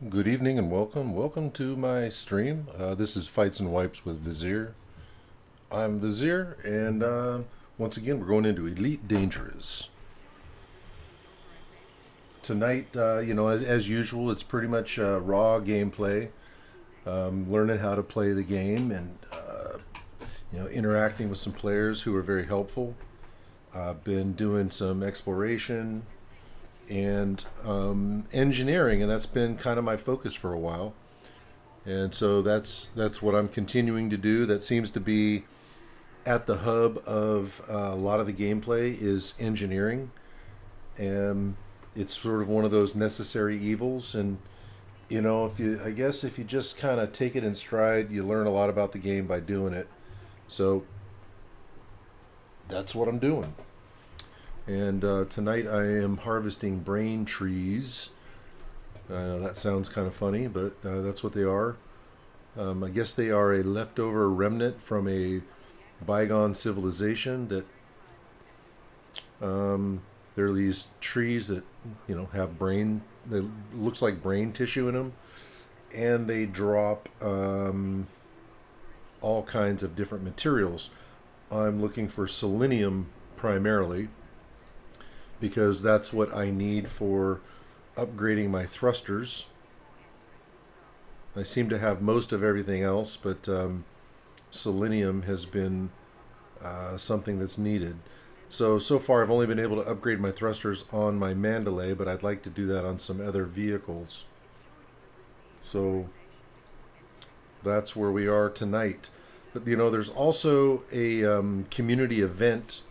Good evening and welcome. Welcome to my stream. This is Fights and Wipes with Vizier. I'm Vizier, and once again, we're going into Elite Dangerous. Tonight, as usual, it's pretty much raw gameplay, learning how to play the game, and interacting with some players who are very helpful. I've been doing some exploration and engineering, and that's been kind of my focus for a while. And so that's what I'm continuing to do. That seems to be at the hub of a lot of the gameplay is engineering, and it's sort of one of those necessary evils. And I guess if you just kind of take it in stride, you learn a lot about the game by doing it. So that's what I'm doing. And tonight I am harvesting brain trees. I know that sounds kind of funny, but that's what they are. I guess they are a leftover remnant from a bygone civilization that there are these trees that have brain that looks like brain tissue in them, and they drop all kinds of different materials. I'm looking for selenium primarily because that's what I need for upgrading my thrusters. I seem to have most of everything else, but selenium has been something that's needed. So far I've only been able to upgrade my thrusters on my Mandalay, but I'd like to do that on some other vehicles. So that's where we are tonight. But there's also a community event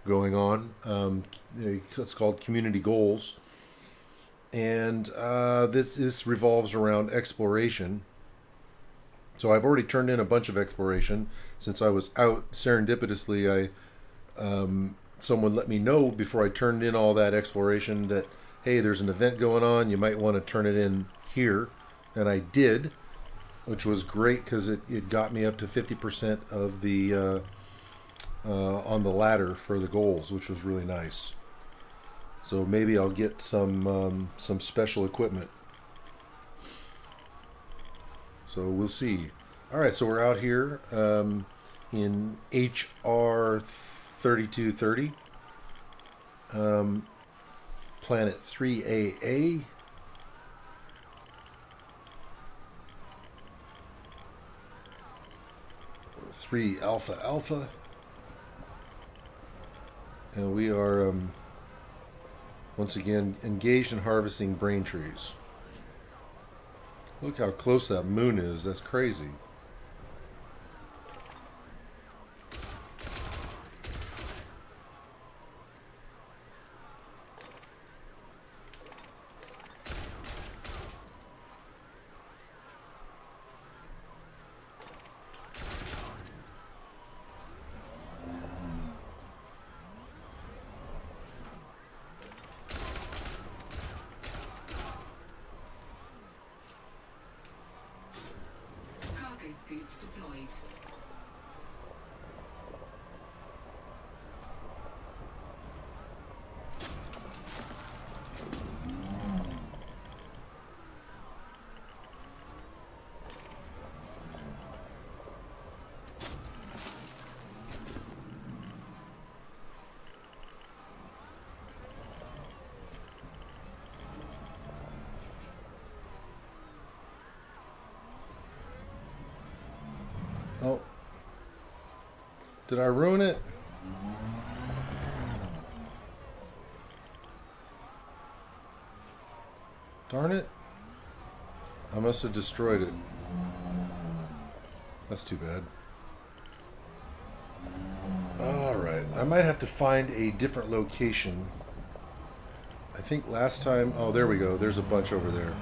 going on. It's called Community Goals, and this revolves around exploration. So I've already turned in a bunch of exploration since I was out serendipitously. Someone let me know before I turned in all that exploration that, hey, there's an event going on. You might want to turn it in here, and I did, which was great because it got me up to 50% of the on the ladder for the goals, which was really nice. So maybe I'll get some special equipment. So we'll see. All right, so we're out here in HR 3230, Planet 3AA. Three Alpha Alpha, and we are once again engaged in harvesting brain trees. Look how close that moon is. That's crazy. Cargo scoop deployed. Oh, did I ruin it? Darn it. I must have destroyed it. That's too bad. Alright, I might have to find a different location. I think last time... Oh, there we go. There's a bunch over there.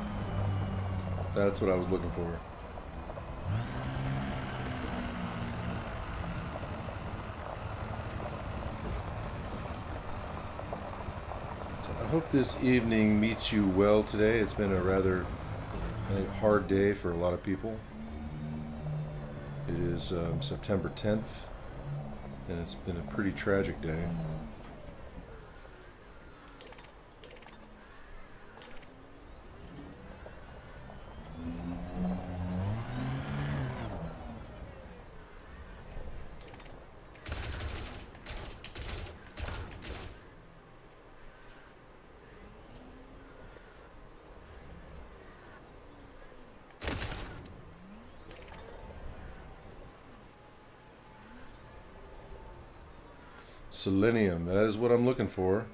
That's what I was looking for. I hope this evening meets you well today. It's been a rather, I think, hard day for a lot of people. It is September 10th, and it's been a pretty tragic day. Selenium, that is what I'm looking for.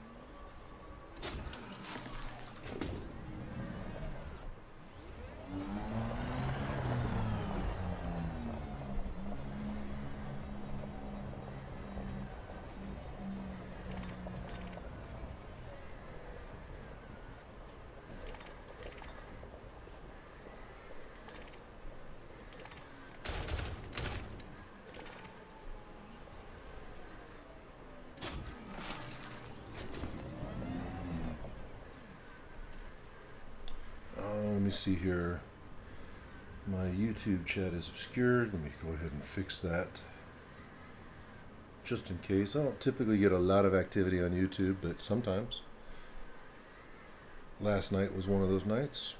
Let me see here. My YouTube chat is obscured. Let me go ahead and fix that. Just in case. I don't typically get a lot of activity on YouTube, but sometimes. Last night was one of those nights.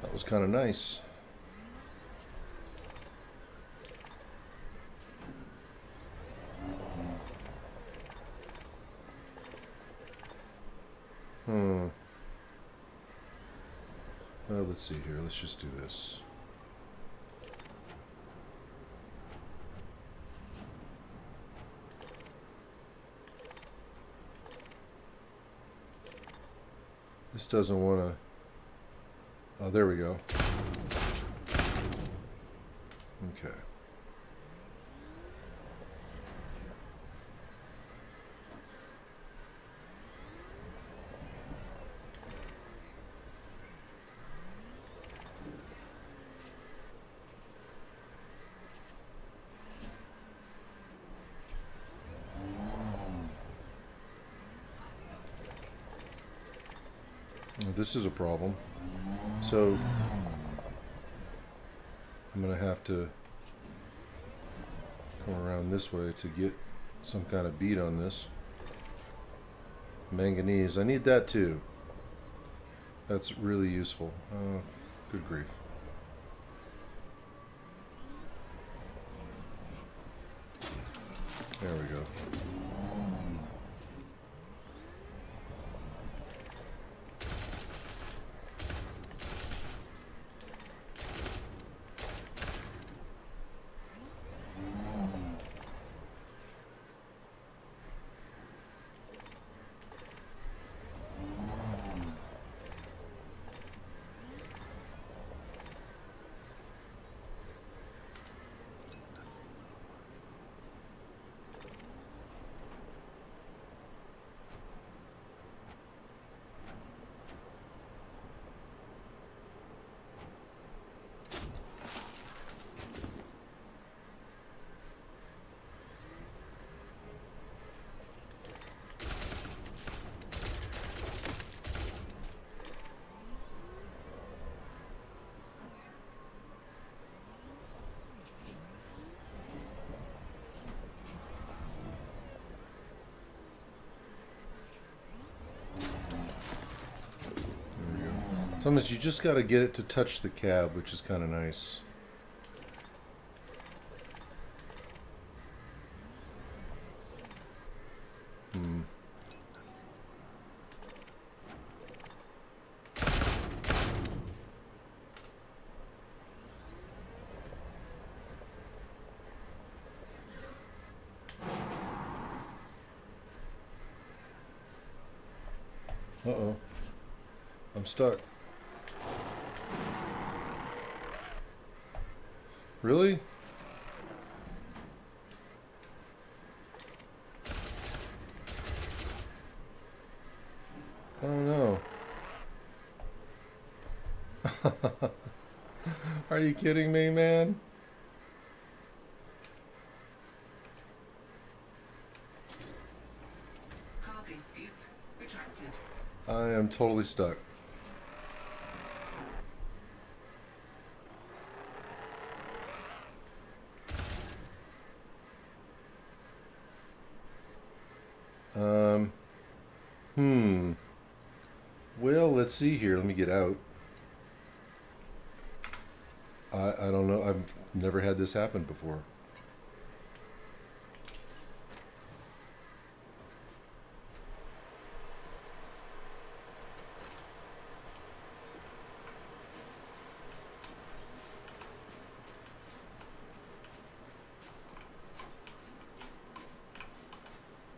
That was kind of nice. Well, let's see here. Let's just do this. This doesn't want to... Oh, there we go. Okay. This is a problem. So I'm going to have to come around this way to get some kind of beat on this. Manganese. I need that too. That's really useful. Good grief. There we go. Sometimes you just got to get it to touch the cab, which is kind of nice. Uh-oh. I'm stuck. Really? Oh no. Are you kidding me, man? Cargo scoop retracted. I am totally stuck. Well, let's see here. Let me get out. I don't know. I've never had this happen before.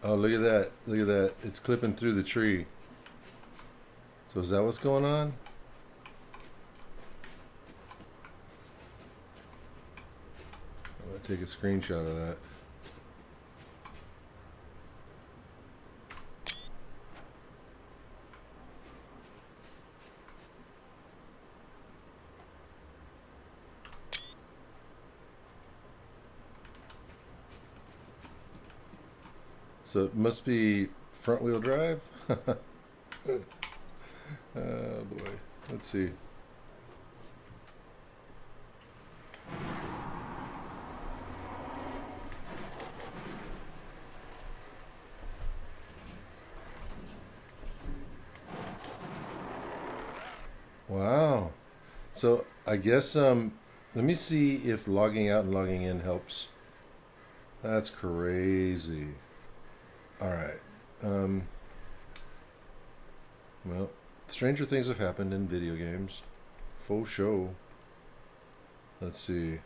Oh, look at that. Look at that. It's clipping through the tree. So is that what's going on? I'm going to take a screenshot of that. So it must be front wheel drive? Oh boy. Let's see. Wow. So I guess let me see if logging out and logging in helps. That's crazy. All right. Well, stranger things have happened in video games. Faux show. Let's see.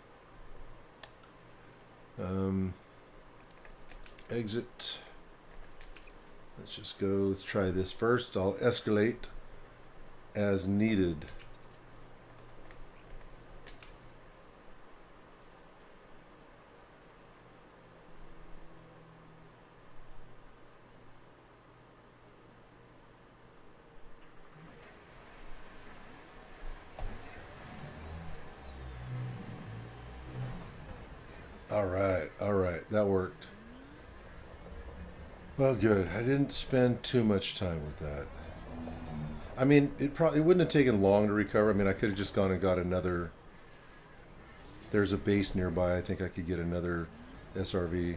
Exit. Let's just go. Let's try this first. I'll escalate as needed. All right, that worked. Well, good. I didn't spend too much time with that. I mean, it wouldn't have taken long to recover. I mean, I could have just gone and got another. There's a base nearby. I think I could get another SRV.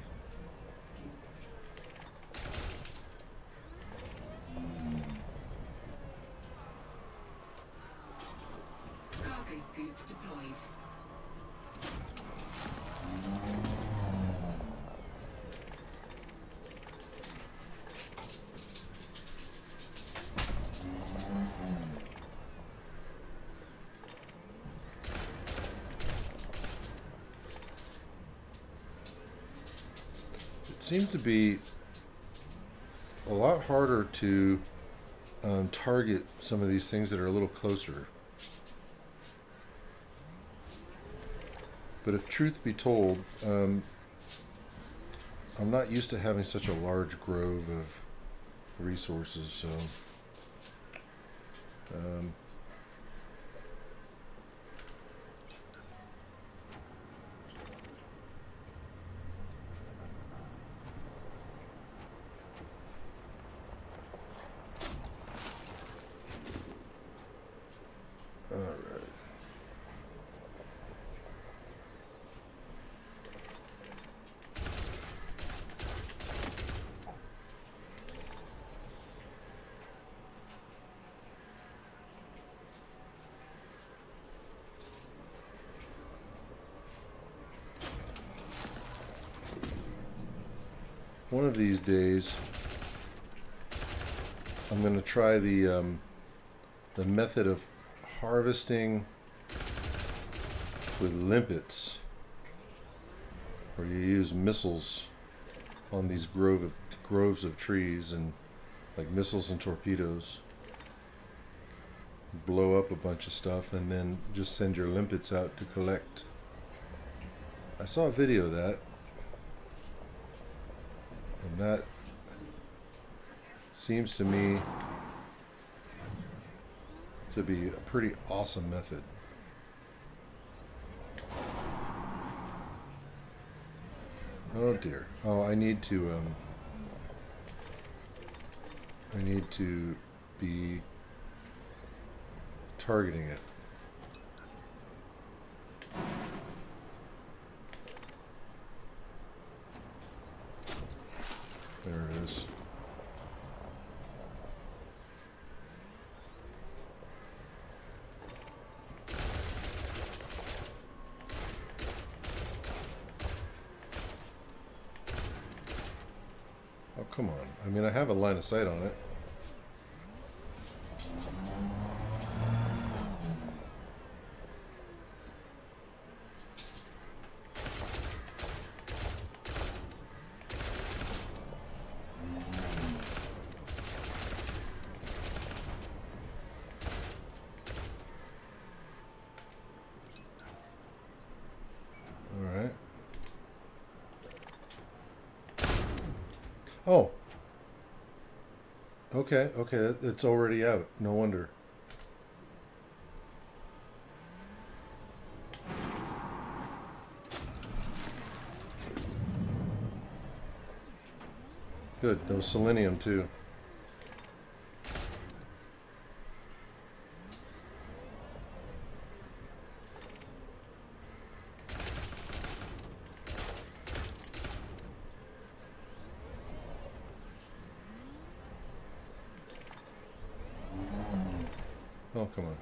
Cargo scoop deployed. It seems to be a lot harder to target some of these things that are a little closer. But if truth be told, I'm not used to having such a large grove of resources, so all right. One of these days, I'm going to try the method of harvesting with limpets, where you use missiles on these groves of trees, and like missiles and torpedoes, blow up a bunch of stuff, and then just send your limpets out to collect. I saw a video of that. And that seems to me to be a pretty awesome method. Oh dear. Oh, I need to be targeting it. There it is. Oh, come on. I mean, I have a line of sight on it. Oh. Okay, okay, it's already out. No wonder. Good. There was selenium too. Oh, come on.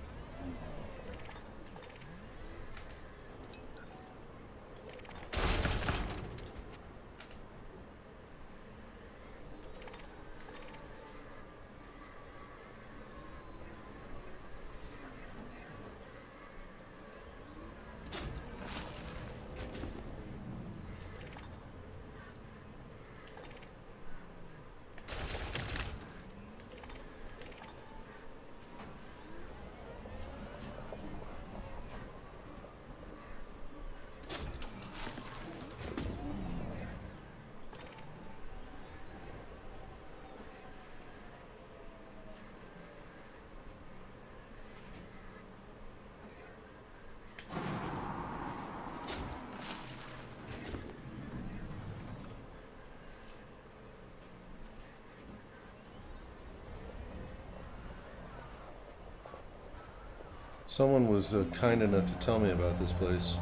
Someone was kind enough to tell me about this place.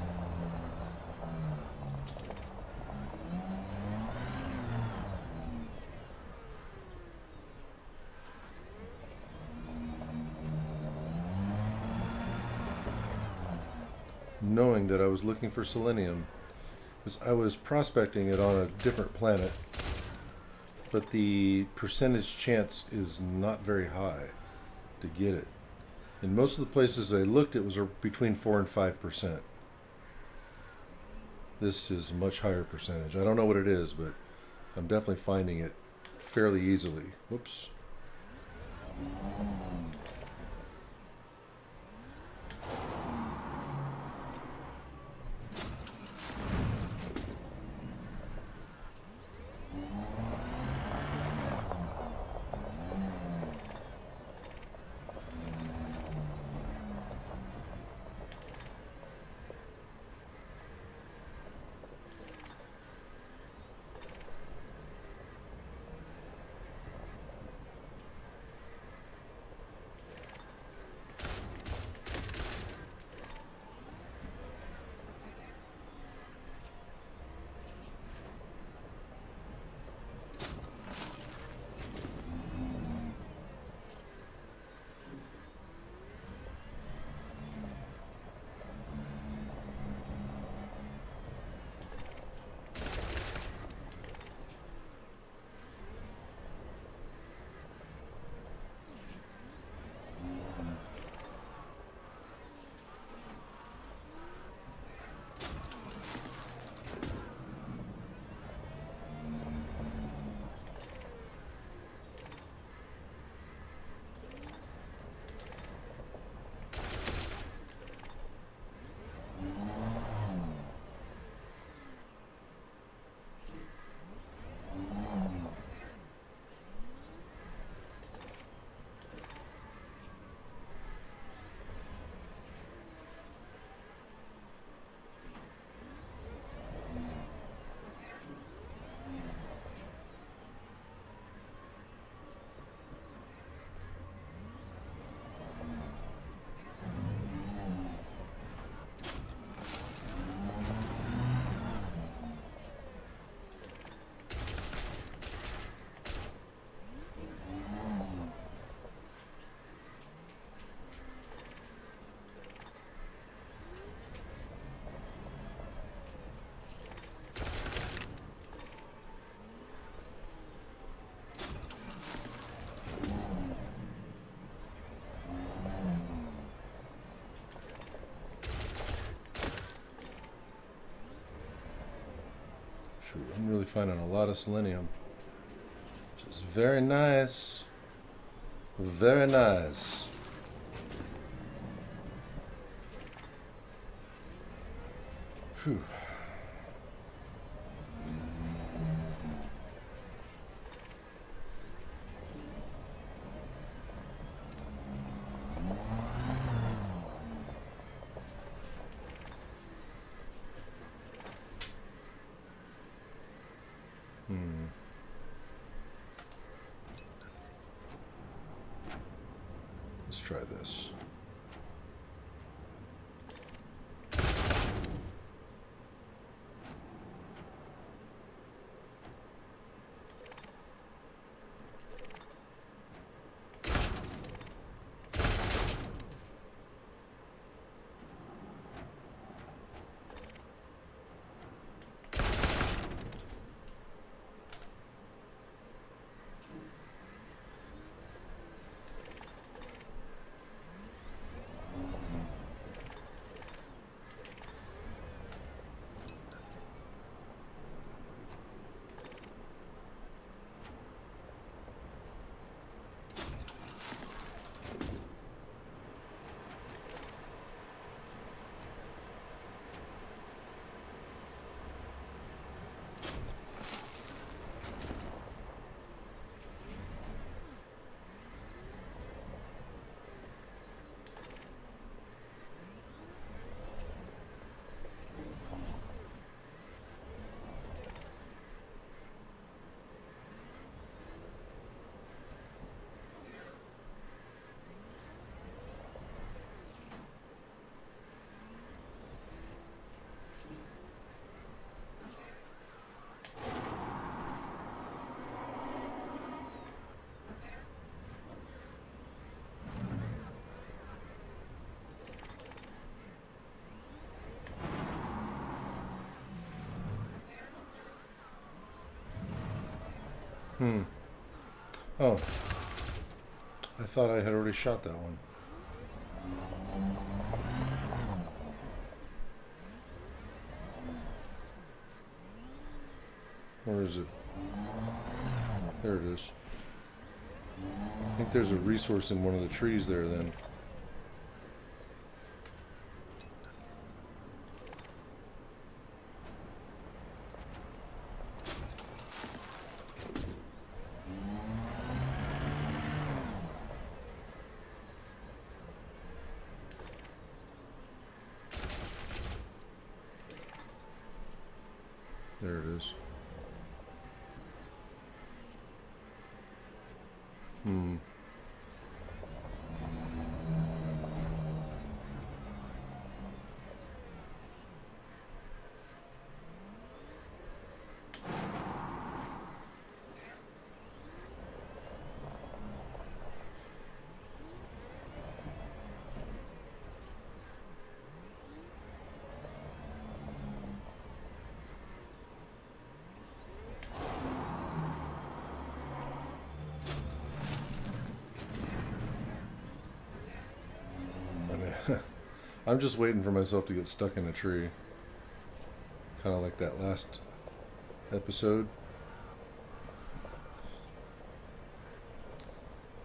Knowing that I was looking for selenium, because I was prospecting it on a different planet, but the percentage chance is not very high to get it. In most of the places I looked, it was between 4 and 5%. This is a much higher percentage. I don't know what it is, but I'm definitely finding it fairly easily. Whoops. Shoot, I'm really finding a lot of selenium, which is very nice. Very nice. Phew. Let's try this. Oh. I thought I had already shot that one. Where is it? There it is. I think there's a resource in one of the trees there then. There it is. I'm just waiting for myself to get stuck in a tree. Kind of like that last episode.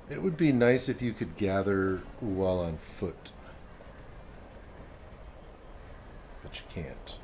It would be nice if you could gather while on foot. But you can't.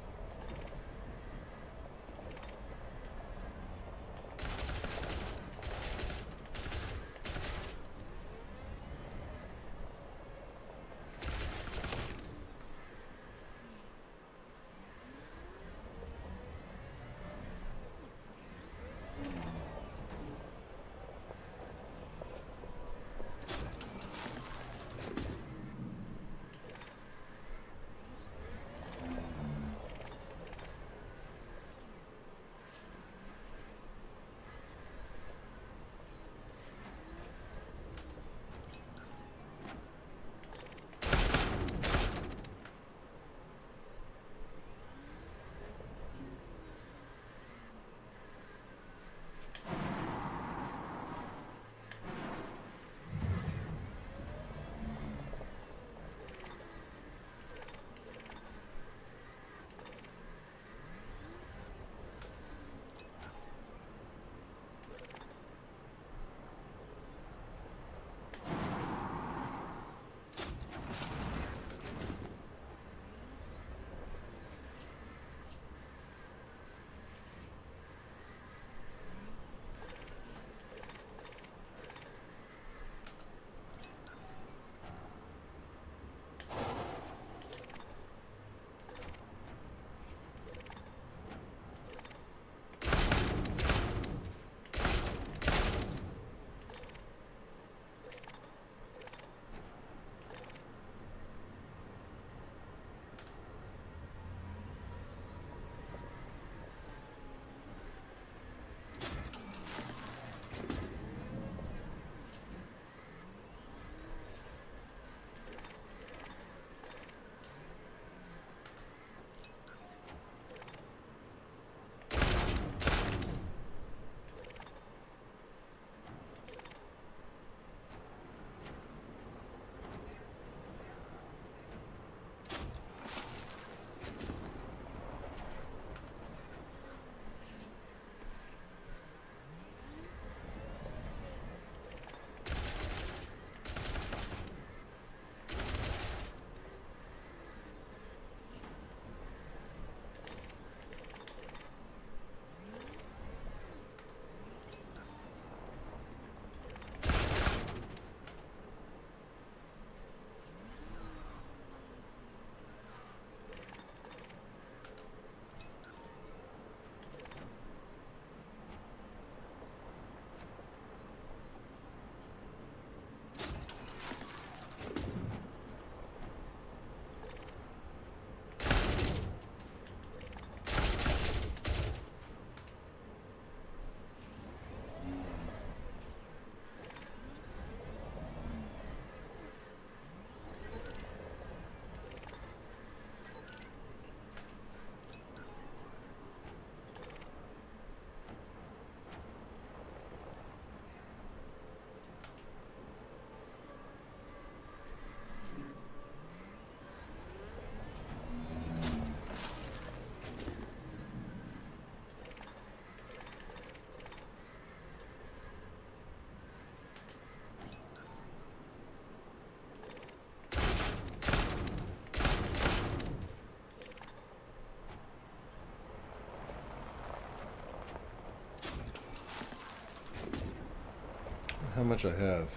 much I have.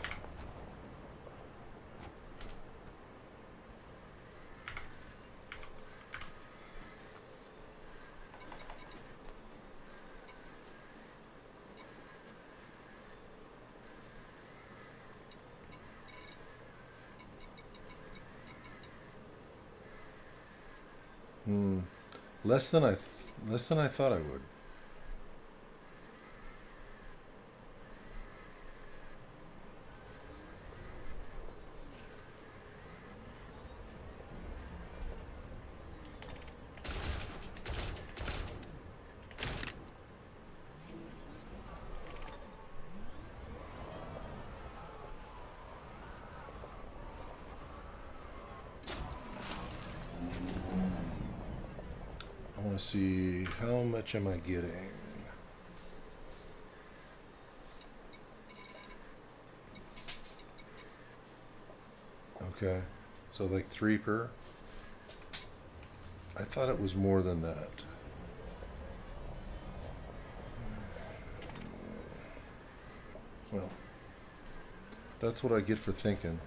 Less than less than I thought I would. I want to see how much am I getting. Okay, so like 3 per. I thought it was more than that. Well, that's what I get for thinking.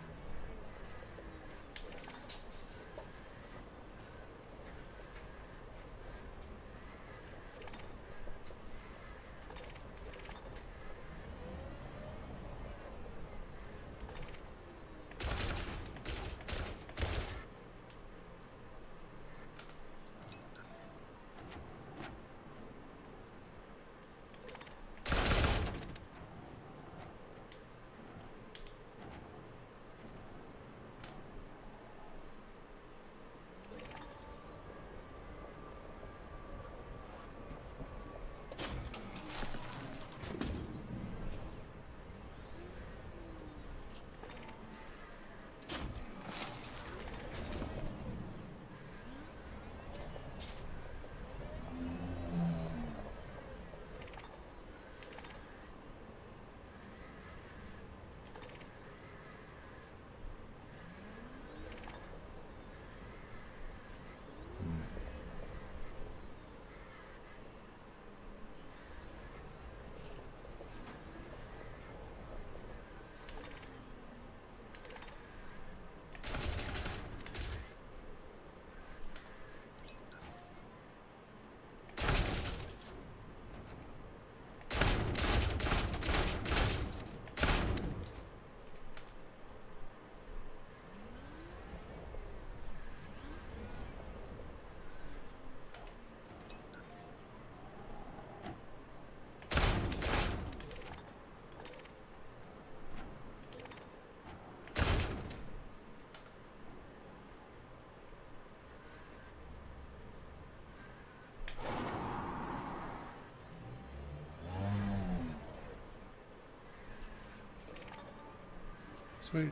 Sweet.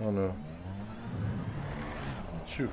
Oh no. Shoo.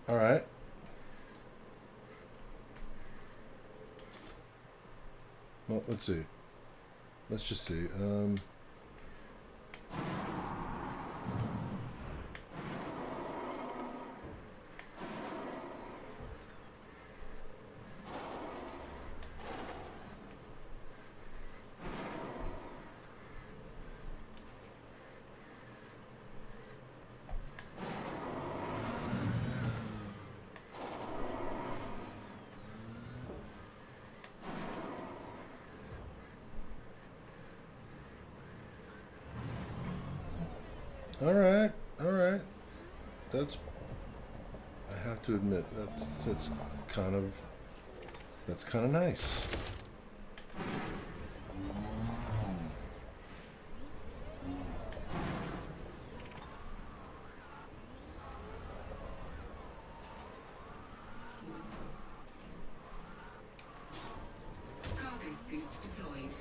All right. Well, let's see. Let's just see. All right. All right. That's. I have to admit that's kind of nice. Cargo scoop deployed.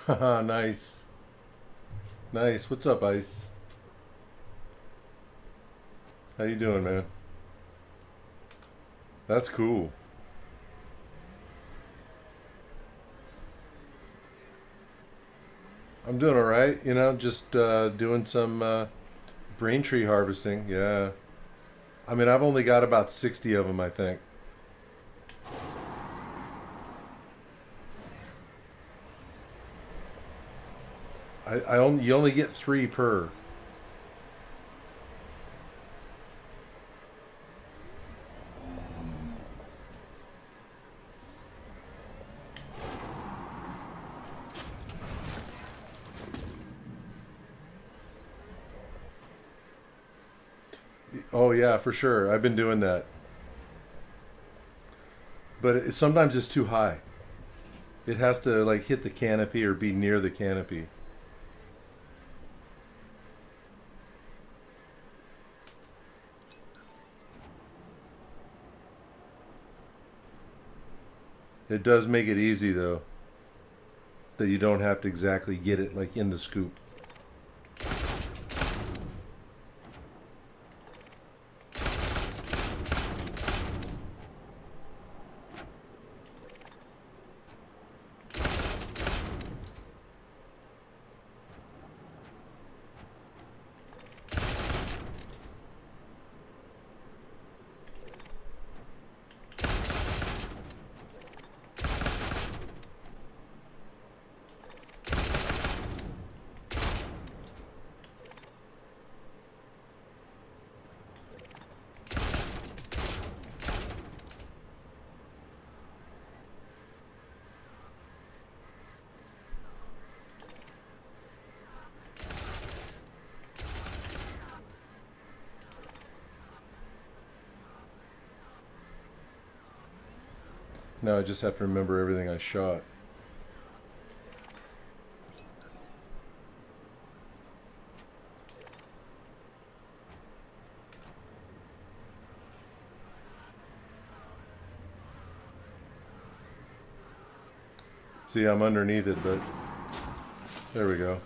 Haha, nice. Nice. What's up, Ice? How you doing, man? That's cool. I'm doing all right. You know, just doing some brain tree harvesting. Yeah. I mean, I've only got about 60 of them, I think. You only get three per. Oh yeah, for sure. I've been doing that, but sometimes it's too high. It has to like hit the canopy or be near the canopy. It does make it easy though, that you don't have to exactly get it like in the scoop. Now I just have to remember everything I shot. See, I'm underneath it, but there we go.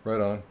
Right on.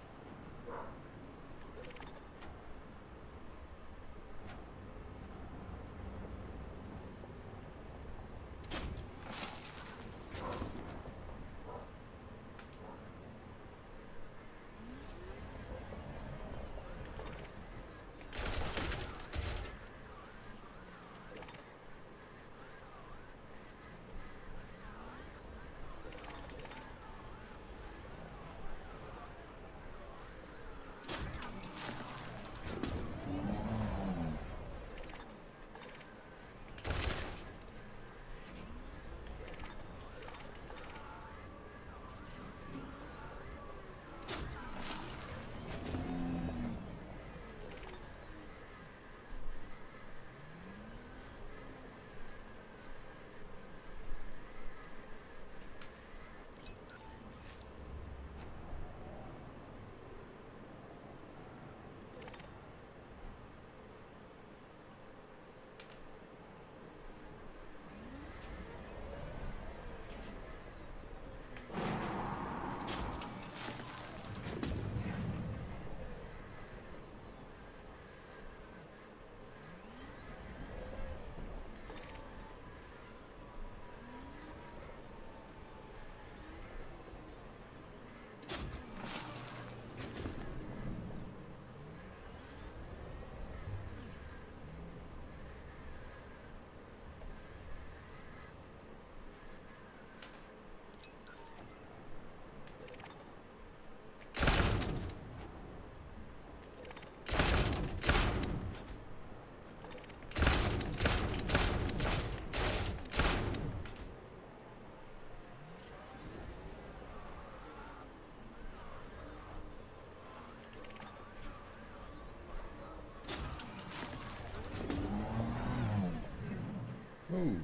Ooh.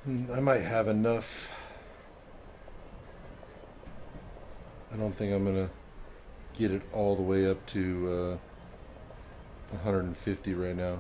I might have enough. I don't think I'm gonna get it all the way up to 150 right now.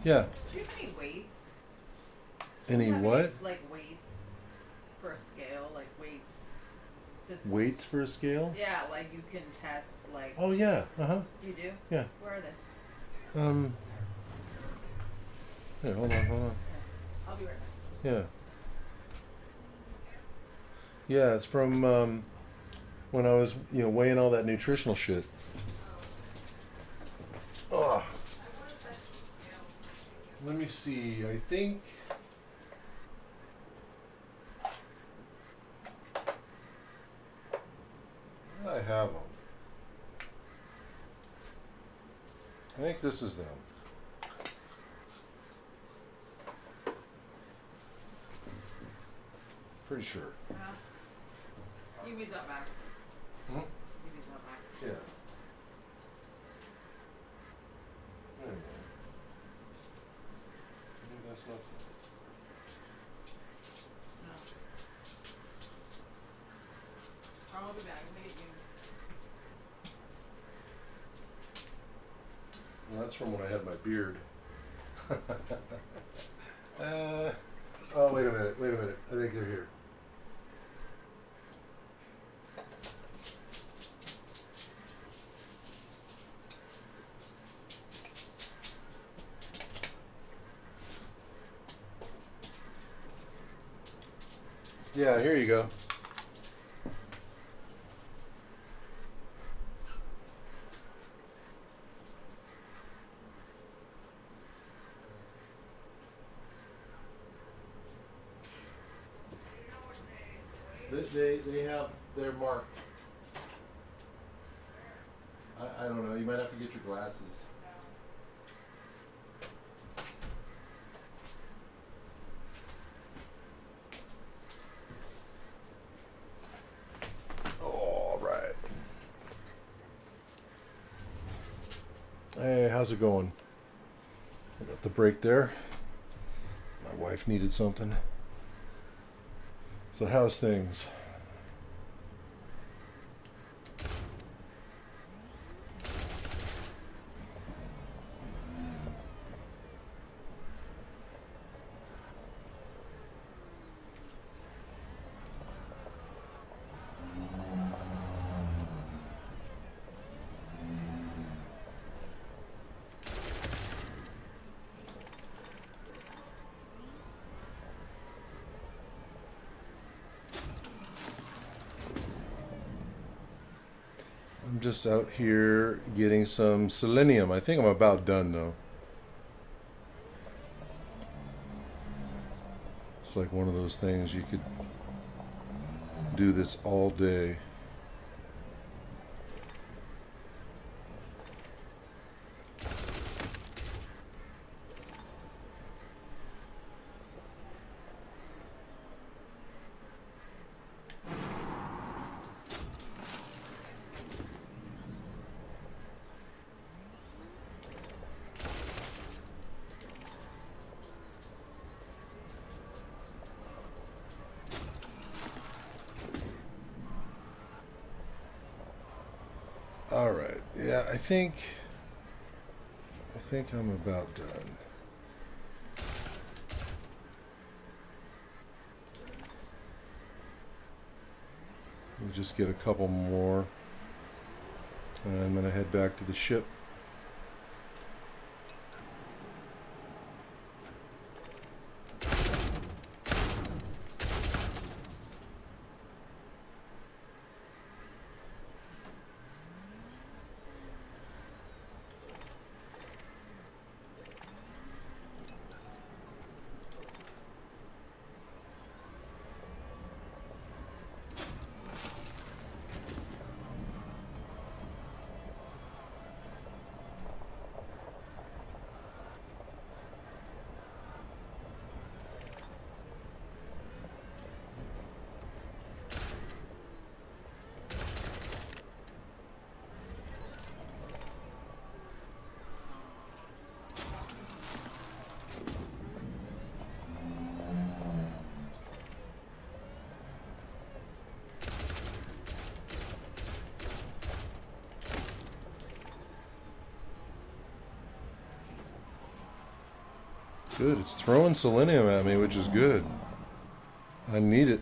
Yeah. Do you have any weights? Any Do you have what? like weights for a scale, like weights to Weights for a scale? Yeah, like you can test like. Oh yeah. You do? Yeah. Where are they? Here, hold on. Yeah. I'll be right back. Yeah. Yeah, it's from when I was, weighing all that nutritional shit. Ugh. Let me see. I think. Where did I have them? I think this is them. Pretty sure. You use that back. Hmm? You use that back. Yeah. Wait a minute. Maybe that's not. That's from when I had my beard. Oh, wait a minute. I think they're here. Yeah, here you go. They have, they're marked. I don't know, you might have to get your glasses. All right. Hey, how's it going? I got the break there. My wife needed something. So how's things? I'm just out here getting some selenium. I think I'm about done though. It's like one of those things you could do this all day. All right. Yeah, I think I'm about done. We'll just get a couple more, and I'm gonna head back to the ship. Good. It's throwing selenium at me, which is good. I need it.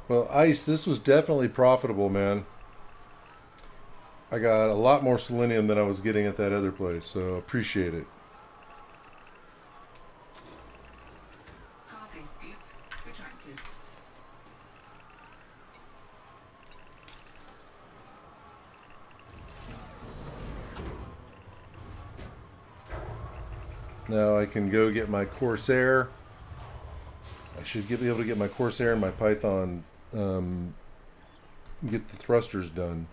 Well, Ice, this was definitely profitable, man. I got a lot more selenium than I was getting at that other place, so appreciate it. Cargo scoop retracted. Now I can go get my Corsair I should be able to get my Corsair and my Python, get the thrusters done.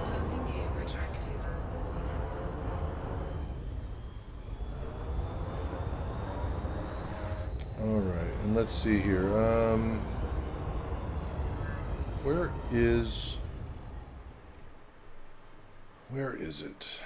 Landing gear retracted. All right, and let's see here. Where is it?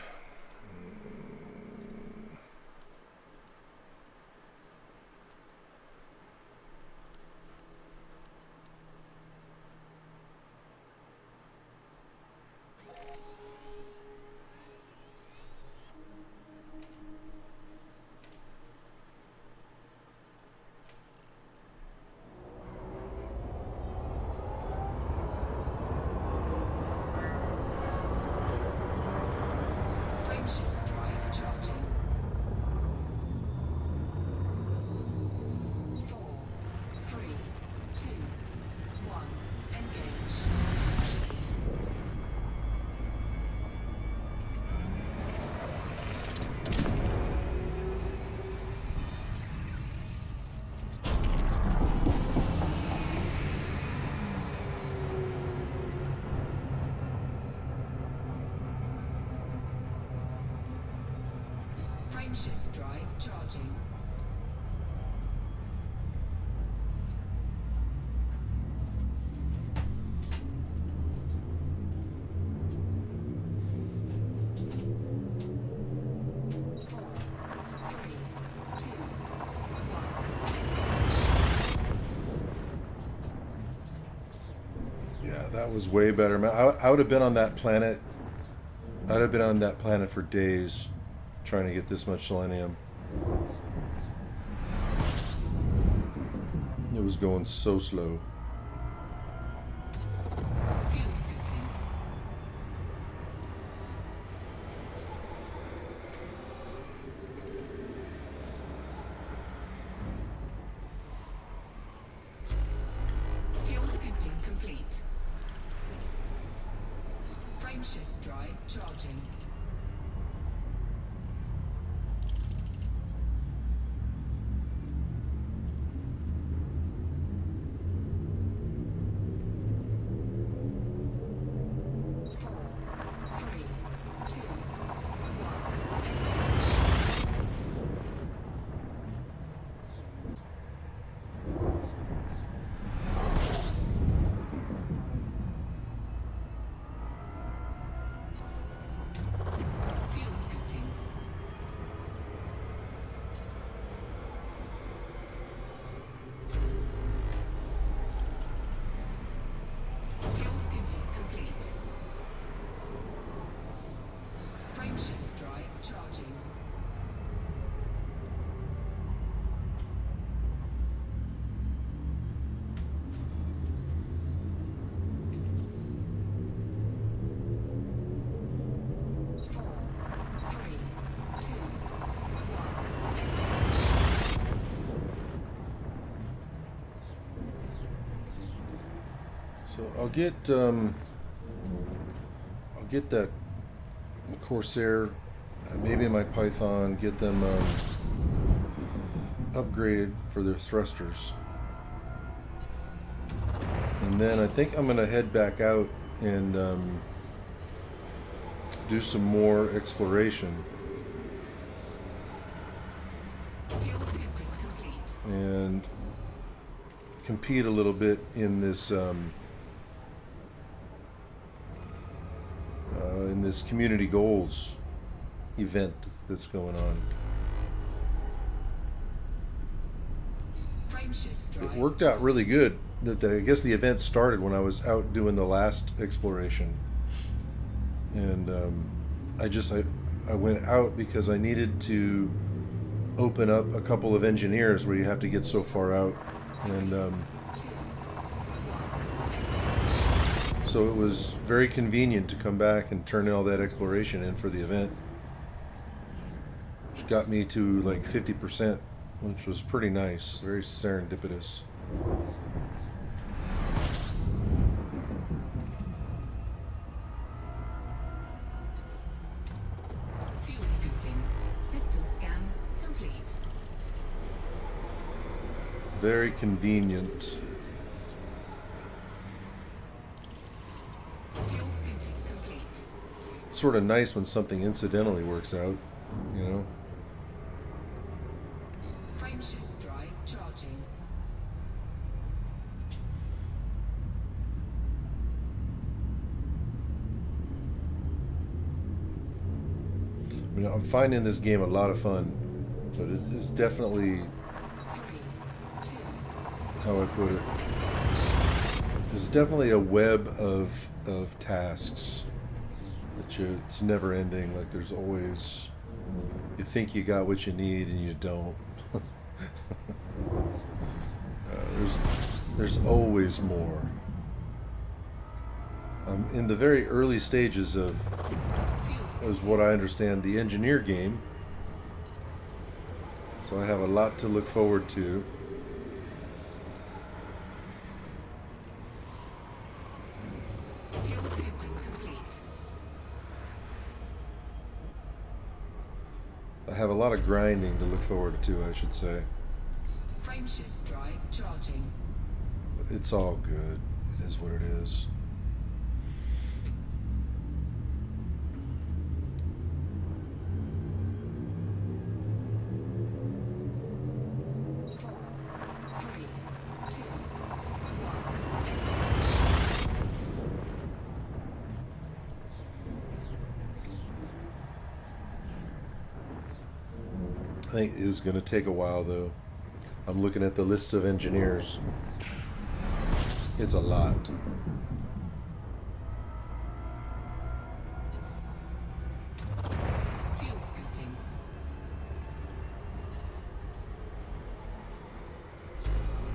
Frameshift drive charging. 4, 3, 2, 1. Engage. Frameshift drive charging. Four, three, two, one. Yeah, that was way better. Man, I would have been on that planet. I'd have been on that planet for days trying to get this much selenium. It was going so slow. Fuel scooping. Fuel scooping complete. Frameshift drive charging. Four, three, two, one. Engage. Fuel scooping. Fuel scooping complete. Frameshift drive charging. Four, three, two, one. Engage. So I'll get that Corsair, maybe my Python, get them upgraded for their thrusters, and then I think I'm gonna head back out and do some more exploration Fuel scooping complete. and compete a little bit in this community goals event that's going on. Frameshift drive. It worked out really good. I guess the event started when I was out doing the last exploration, and I went out because I needed to open up a couple of engineers where you have to get so far out, and so it was very convenient to come back and turn all that exploration in for the event, which got me to like 50%, which was pretty nice, very serendipitous. Very convenient. Fuel scooping complete. Sort of nice when something incidentally works out, you know? Frameshift drive charging. I mean, I'm finding this game a lot of fun, but it's definitely, 3, 2, how I put it, there's definitely a web of tasks that it's never ending. Like there's always, you think you got what you need and you don't. There's always more. I'm in the very early stages of, fuel is what I understand, the engineer game. So I have a lot to look forward to. fuel scooping complete. I have a lot of grinding to look forward to, I should say. Frameshift drive charging. But it's all good. It is what it is. Four, three, two, one. I think it is going to take a while, though. I'm looking at the list of engineers. It's a lot. Fuel scooping.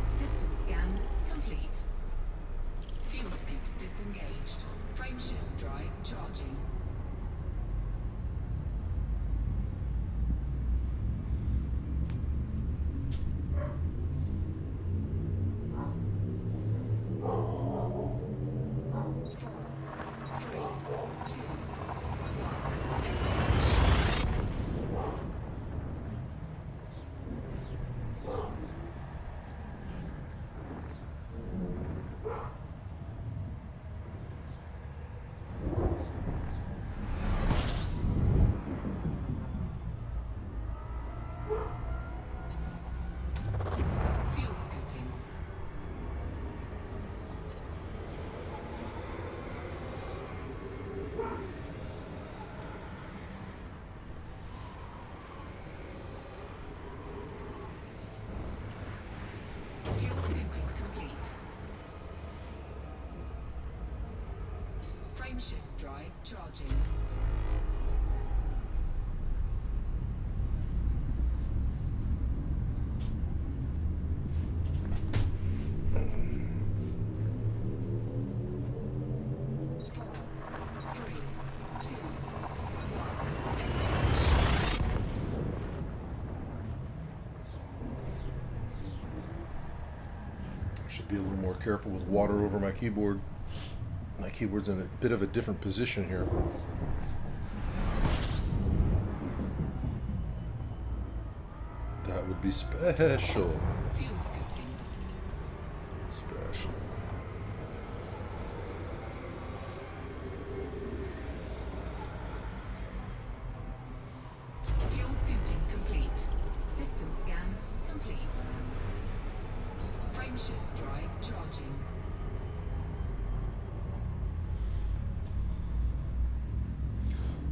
System scan complete. Fuel scoop disengaged. Frameshift drive charging. Fuel scooping. Fuel scooping complete. Frameshift drive charging. Four, three, two, I should be a little more careful with water over my keyboard. My keyboard's in a bit of a different position here. That would be special. fuel scooping. Special. Fuel scooping complete. System scan complete. Frameshift drive charging.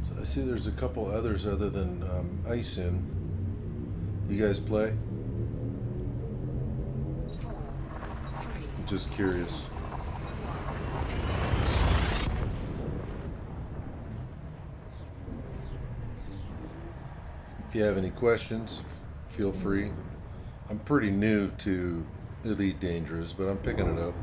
So I see there's a couple others other than Ice In. You guys play? Four, three, Just curious. If you have any questions, feel free. I'm pretty new to Elite Dangerous, but I'm picking it up.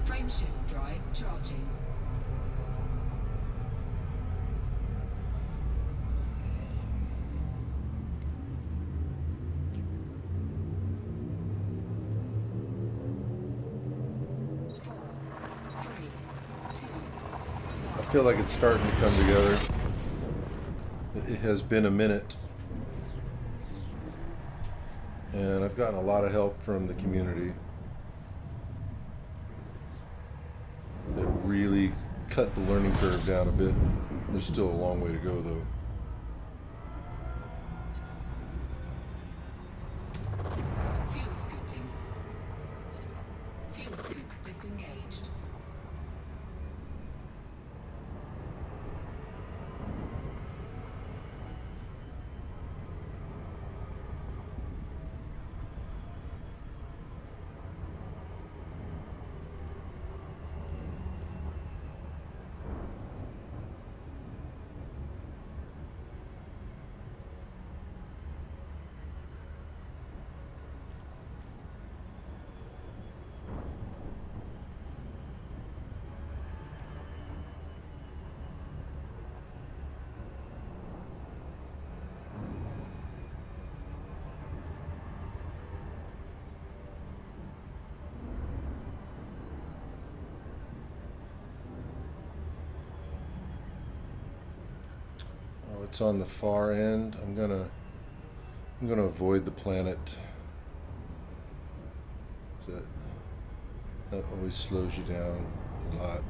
Frameshift drive charging. feel like it's starting to come together. It has been a minute, and I've gotten a lot of help from the community. It really cut the learning curve down a bit. There's still a long way to go, though. Fuel scooping. Fuel scoop disengaged. Oh, it's on the far end. I'm gonna avoid the planet. That always slows you down a lot.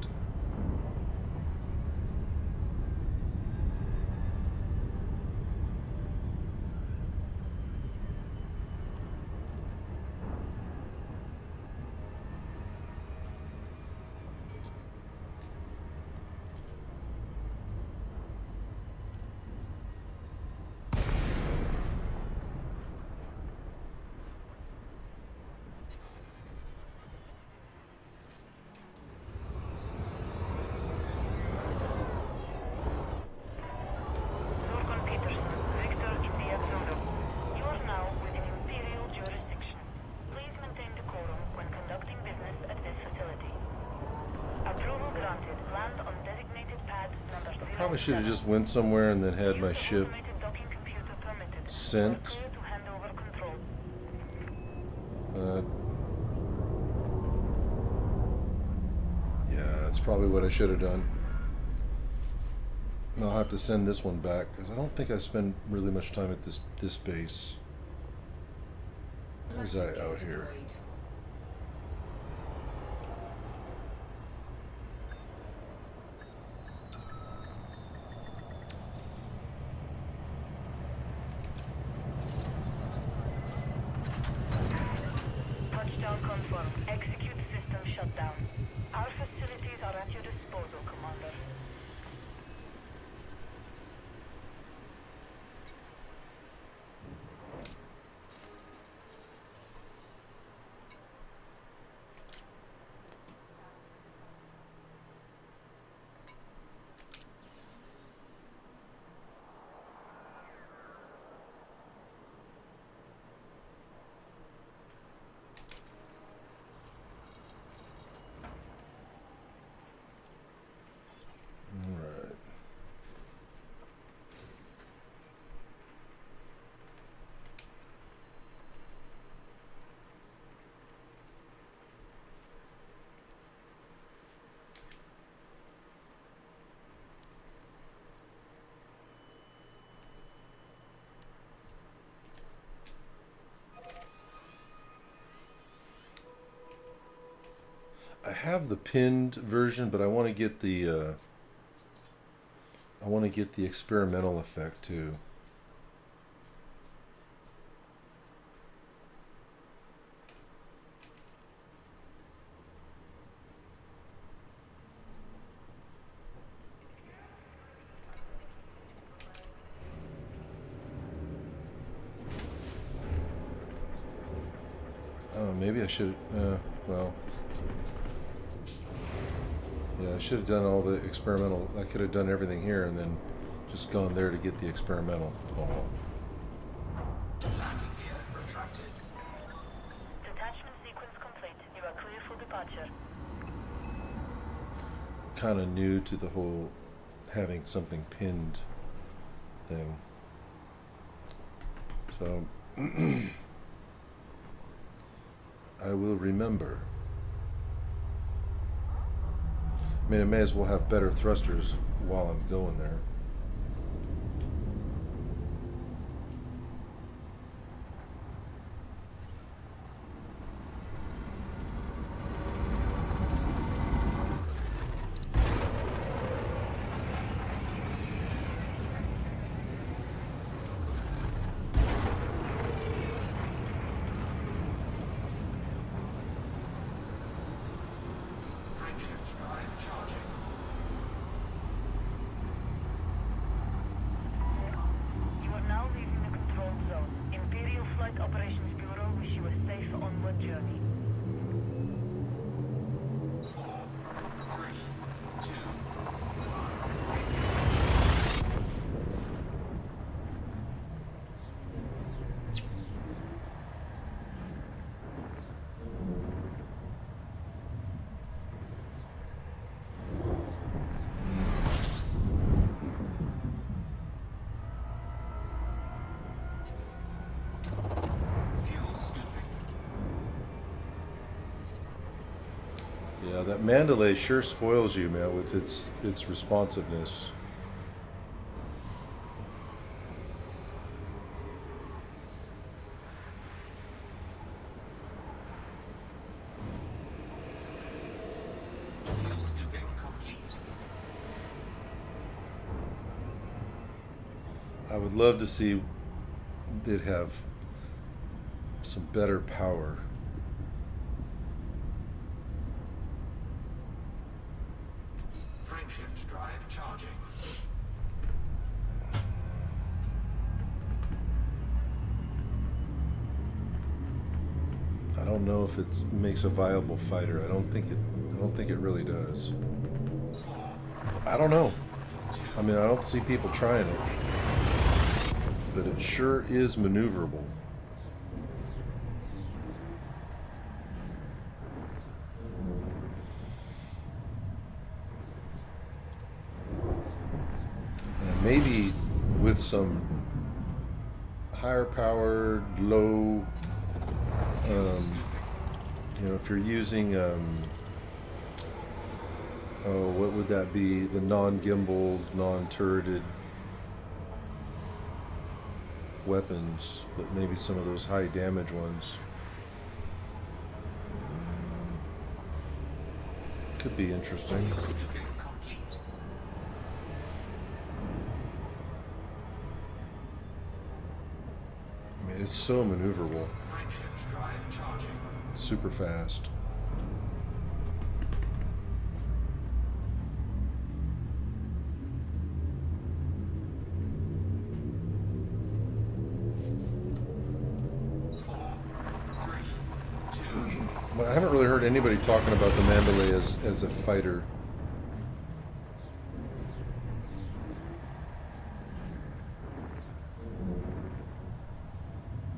Lorcan Peterson, Victor India Zulu. You are now within Imperial jurisdiction. Please maintain decorum when conducting business at this facility. Approval granted. Land on designated pad number 07. Probably should have just went somewhere and then had my Use of ship automated docking computer permitted. sent. Clear to hand over control. Yeah, that's probably what I should have done. And I'll have to send this one back because I don't think I spend really much time at this base. Where's Logic that out gear here? deployed. Touchdown confirmed. Execute system shutdown. Our facilities are at your disposal, Commander. Alright. I have the pinned version, but I want to get the experimental effect too. Oh, maybe I should. Well, yeah, I should have done all the experimental. I could have done everything here and then just gone there to get the experimental. Oh, well. Landing gear retracted. Detachment sequence complete. You are clear for departure. Kind of new to the whole having something pinned thing. So I will remember. I mean, I may as well have better thrusters while I'm going there. Frameshift drive charging. You are now leaving the control zone. Imperial Flight Operations Bureau wish you a safe onward journey. 4, 3, 2, fuel scooping. Yeah, that Mandalay sure spoils you, man, with its responsiveness. Fuel scooping complete. I would love to see it have some better power. Frameshift drive charging. I don't know if it makes a viable fighter. I don't think it really does. 4, I don't know. I mean, I don't see people trying it. But it sure is maneuverable. And maybe with some higher powered, low, if you're using, what would that be? The non-gimbaled, non-turreted weapons, but maybe some of those high damage ones. Could be interesting. Fuel scooping complete. I mean, it's so maneuverable, Frameshift drive charging. super fast. Well, I haven't really heard anybody talking about the Mandalay as a fighter.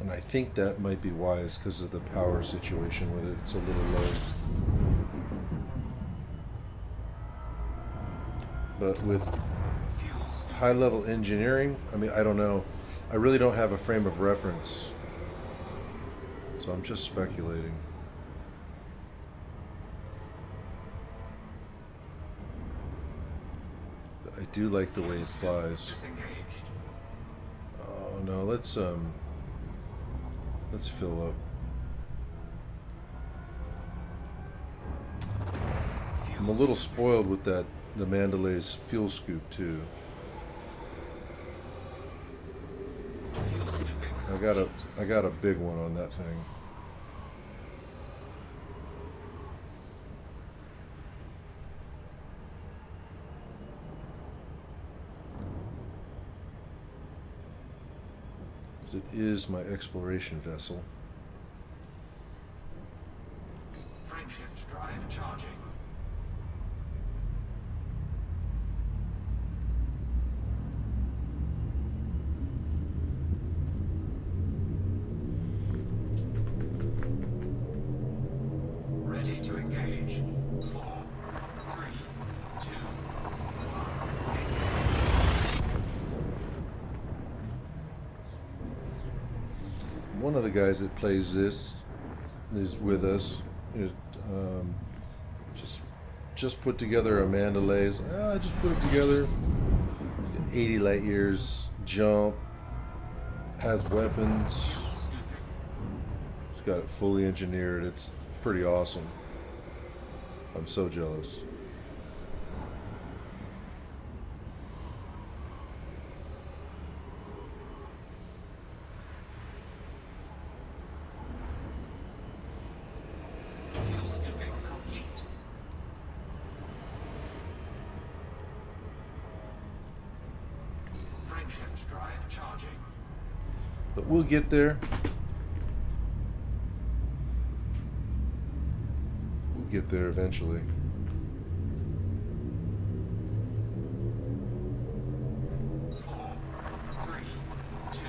And I think that might be wise because of the power situation with it. It's a little low. But with Fuel scooping. high level engineering, I mean, I don't know. I really don't have a frame of reference. So I'm just speculating. But I do like the way it flies. Disengaged. Oh no, let's fill up. I'm a little spoiled with the Mandalay's fuel scoop too. Fuel scooping. I got a big one on that thing. It is my exploration vessel. Frameshift drive charging. Ready to engage. 4, 3, 2, One of the guys that plays this is with us. Just just put together a Mandalays. I just put it together. 80 light years jump. Has weapons. Fuel scooping. It's got it fully engineered. It's pretty awesome. I'm so jealous. Fuel scooping complete. Frameshift drive charging. But we'll get there. We'll get there eventually. Four, three, two,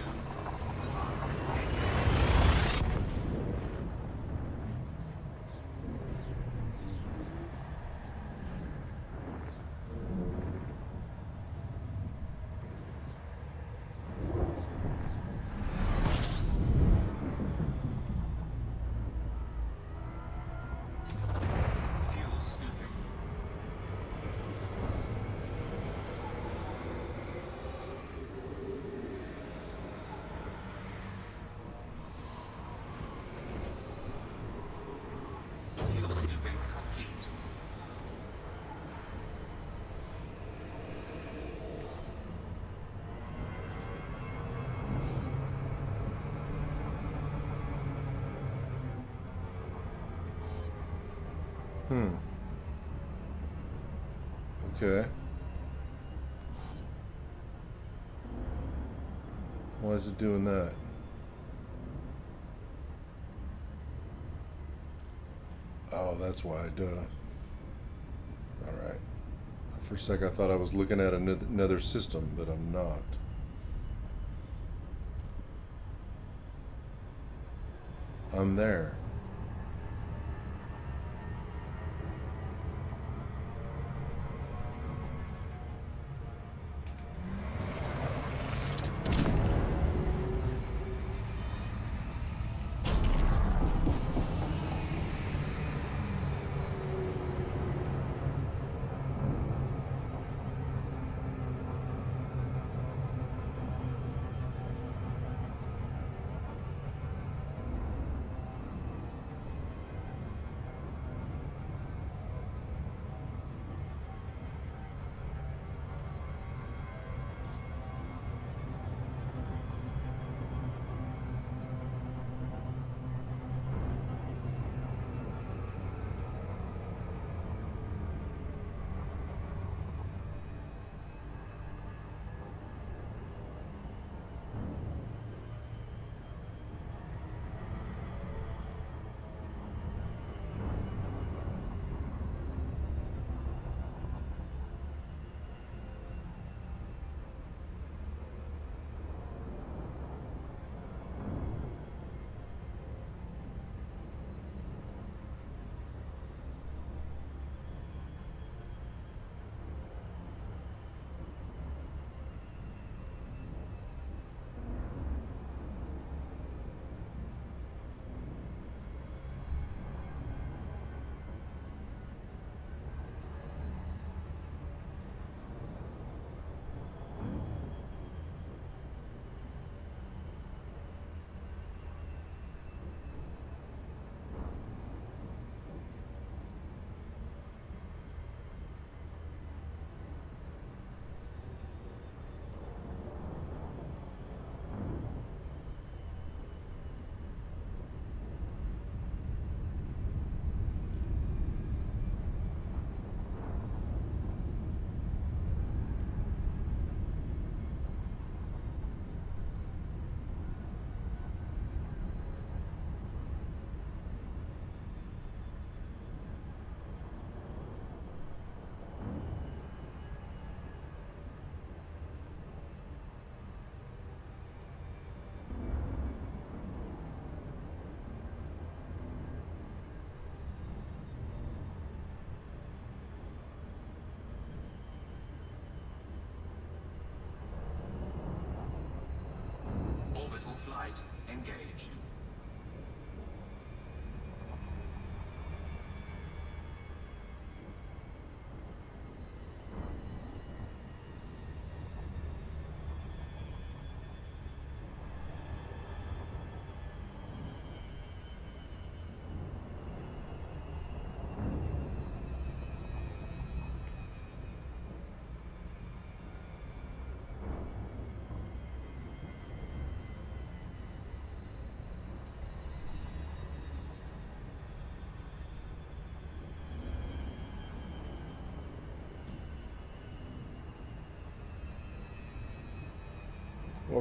fuel scooping. Fuel scooping complete. Okay. Why is it doing that? Oh, that's why. Duh. Alright. For a sec, I thought I was looking at another system, but I'm not. I'm there.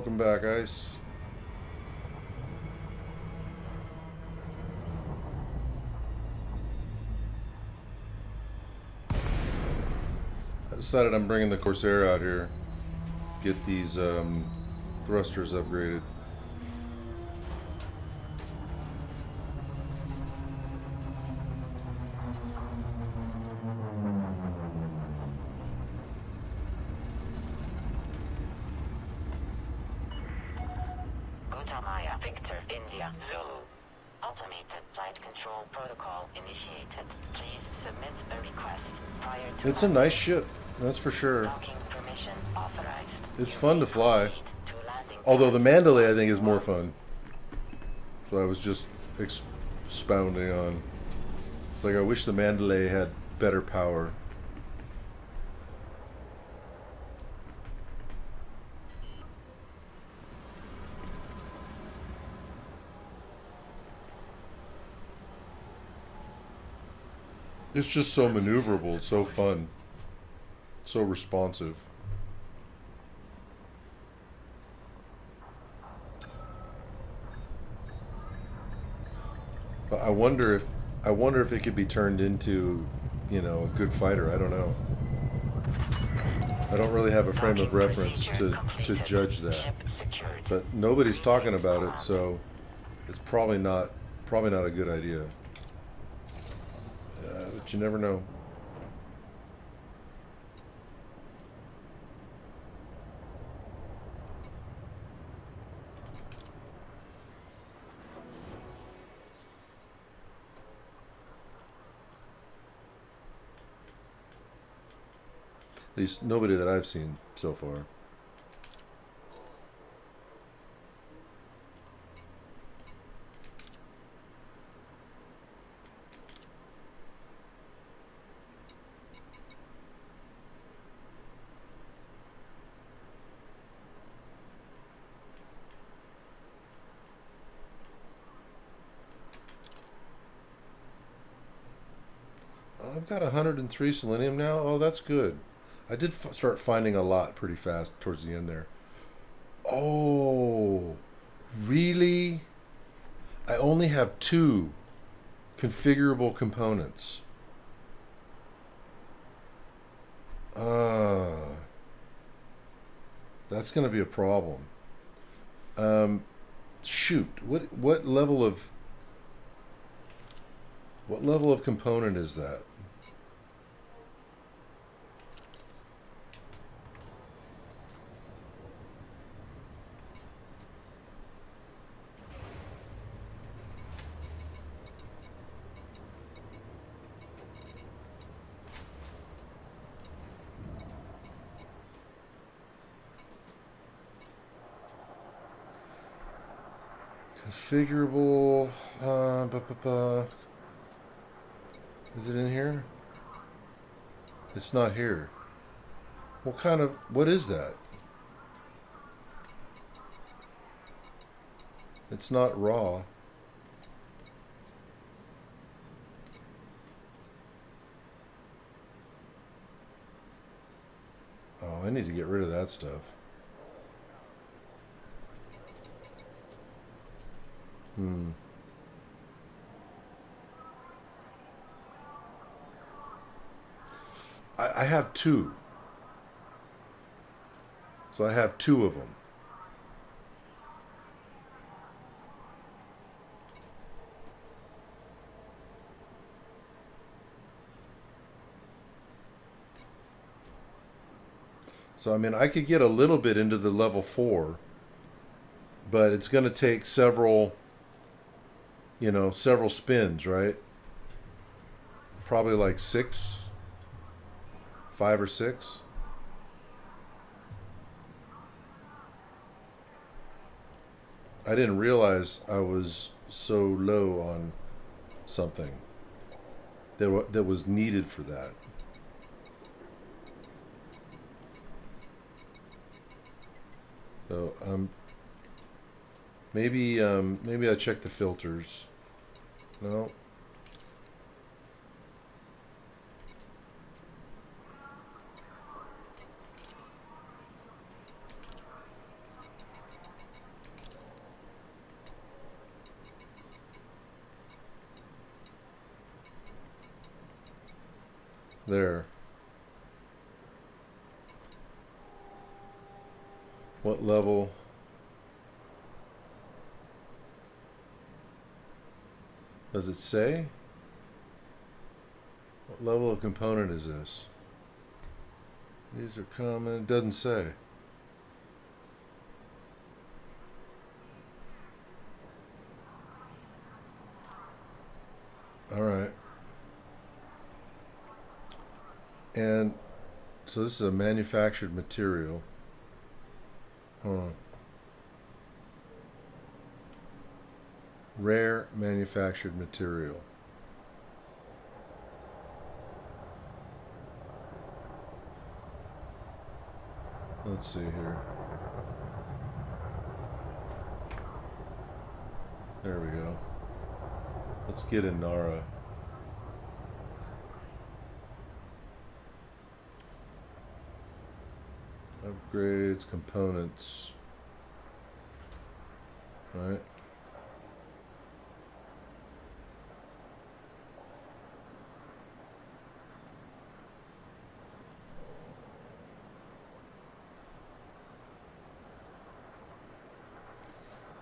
Welcome back, Ice. I decided I'm bringing the Corsair out here. Get these thrusters upgraded. Gutamaya Victor India Zulu. Automated flight control protocol initiated. Please submit a request prior to It's a landing. nice ship, that's for sure. Docking permission authorized. It's You fun may to fly. proceed to landing Although the pad. Mandalay, I think, is more fun. So I was just expounding on. It's like I wish the Mandalay had better power. It's just so maneuverable, it's so fun, so responsive. But I wonder if it could be turned into, you know, a good fighter. I don't know. I don't really have a frame of Docking reference procedure to completed. judge that. Ship secured. But nobody's talking about it, so it's probably not a good idea. But you never know. At least nobody that I've seen so far. I've got 103 selenium now. Oh, that's good. I did start finding a lot pretty fast towards the end there. Oh, really? I only have 2 configurable components. That's going to be a problem. Shoot, what level of component is that? Configurable. Is it in here? It's not here. What is that? It's not raw. Oh, I need to get rid of that stuff. I have 2. So I have 2 of them. So I mean, I could get a little bit into the level 4, but it's going to take several spins, right? Probably like 5 or 6. I didn't realize I was so low on something that was needed for that. So maybe I check the filters. No. There. What level? Does it say? What level of component is this? These are common. It doesn't say. All right. And so this is a manufactured material. Hold on. Rare manufactured material. Let's see here. There we go. Let's get Inara. Upgrades, components. Right.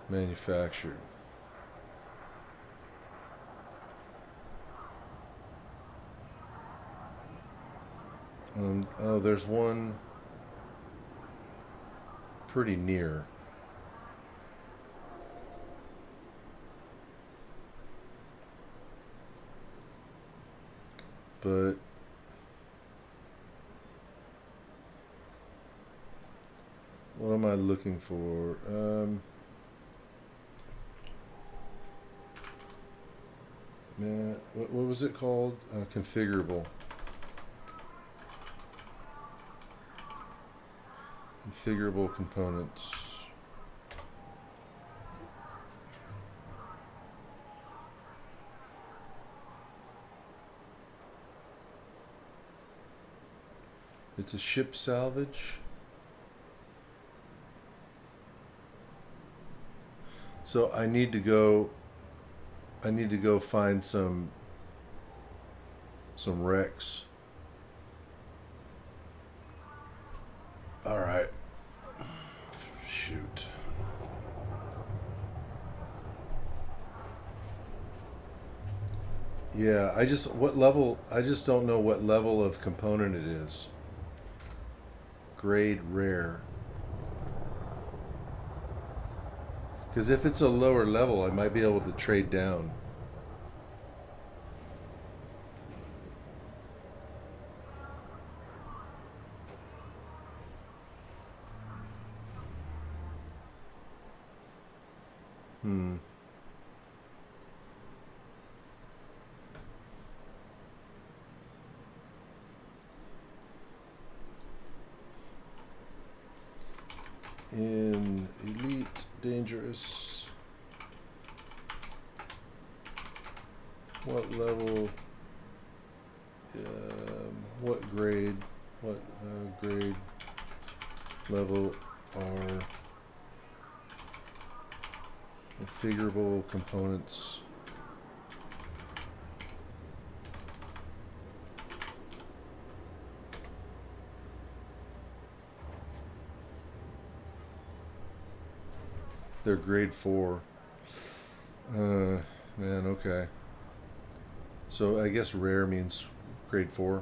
Manufactured. Oh, there's one pretty near. But what am I looking for? Man, what was it called? Configurable. Configurable components. It's a ship salvage. So I need to go find some wrecks. All right. Shoot. Yeah, I just don't know what level of component it is. Grade rare. Because if it's a lower level, I might be able to trade down. In elite, dangerous. What level? What grade? What grade level are configurable components? They're grade 4. Man, okay. So I guess rare means grade 4.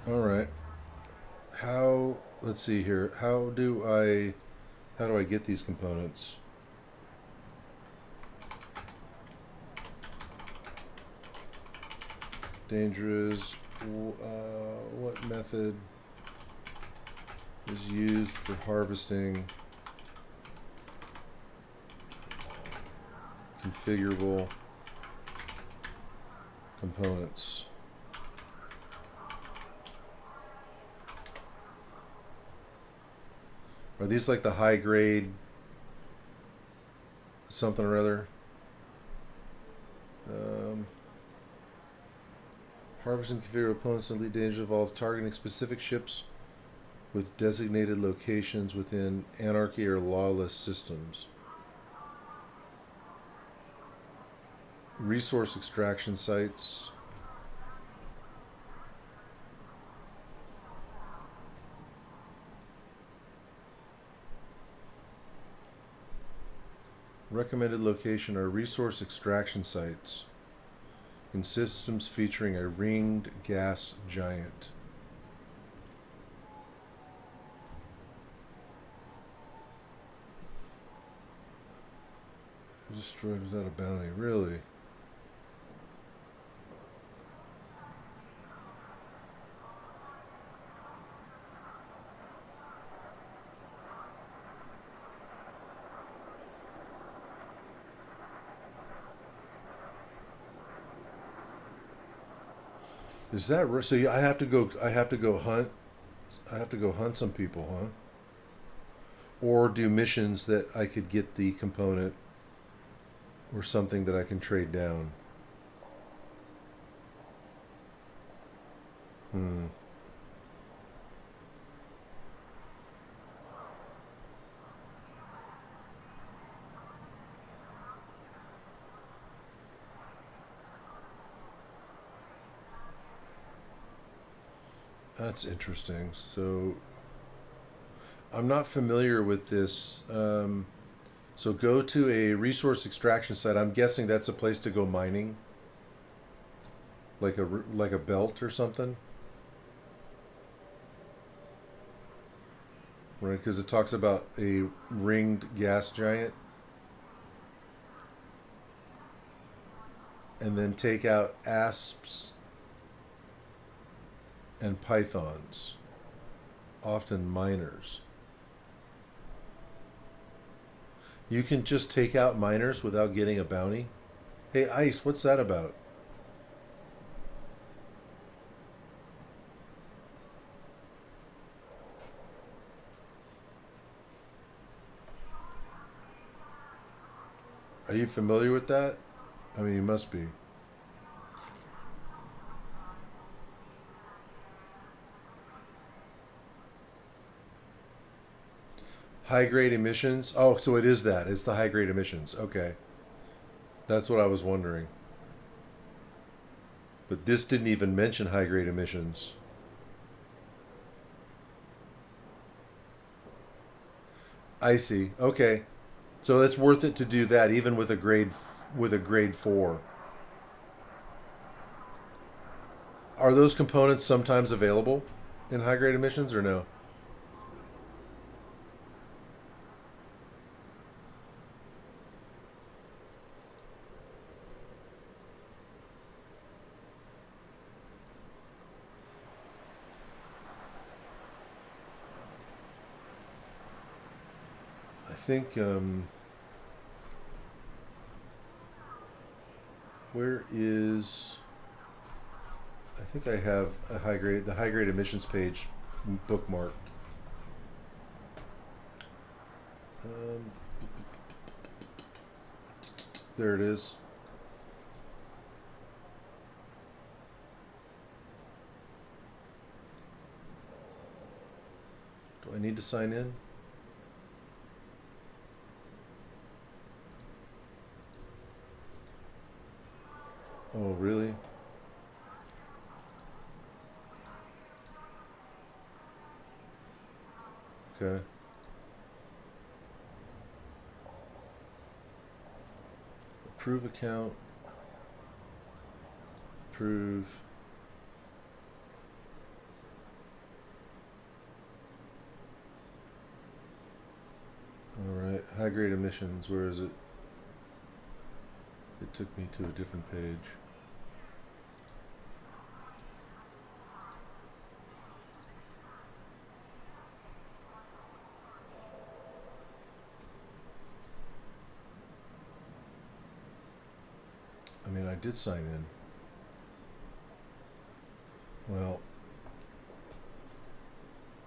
All right. Let's see here. How do I get these components? Dangerous. What method is used for harvesting configurable components? Are these like the high grade something or other? Harvesting configurable opponents and elite danger involve targeting specific ships with designated locations within anarchy or lawless systems. Resource extraction sites. Recommended location are resource extraction sites in systems featuring a ringed gas giant. Destroyed without a bounty, really? Is that so? I have to go. I have to go hunt. I have to go hunt some people, huh? Or do missions that I could get the component or something that I can trade down. Hmm. That's interesting. So I'm not familiar with this. So go to a resource extraction site. I'm guessing that's a place to go mining, like a belt or something, right? Because it talks about a ringed gas giant, and then take out asps and pythons, often miners. You can just take out miners without getting a bounty? Hey, Ice, what's that about? Are you familiar with that? I mean, you must be. High grade emissions? Oh, so it is that. It's the high grade emissions. Okay. That's what I was wondering. But this didn't even mention high grade emissions. I see. Okay. So it's worth it to do that even with a grade 4. Are those components sometimes available in high grade emissions or no? I think where is I think I have the high grade emissions page bookmarked. Um, there it is. Do I need to sign in? Oh, really? Okay. Approve account. Approve. All right. High grade emissions. Where is it? It took me to a different page. I mean, I did sign in. Well,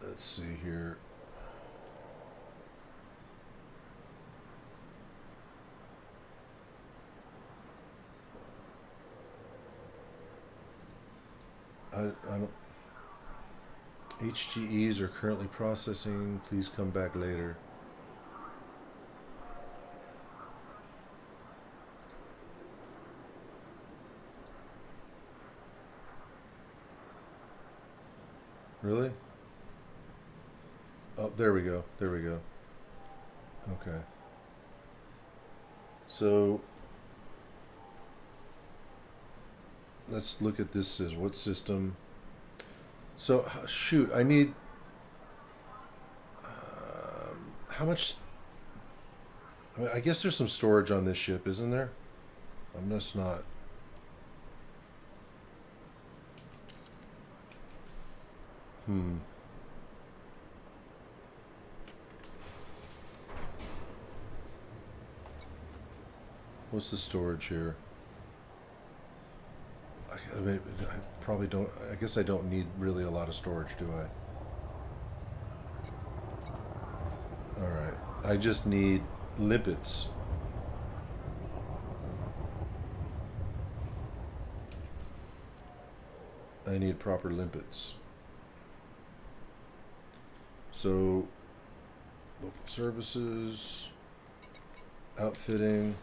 let's see here. I don't. HGEs are currently processing. Please come back later. Really? Oh, there we go. There we go. Okay. So let's look at this as what system. So shoot, I need how much? I mean, I guess there's some storage on this ship, isn't there? I'm just not. What's the storage here? I mean, I probably don't. I guess I don't need really a lot of storage, do I? All right. I just need limpets. I need proper limpets. So, local services, outfitting.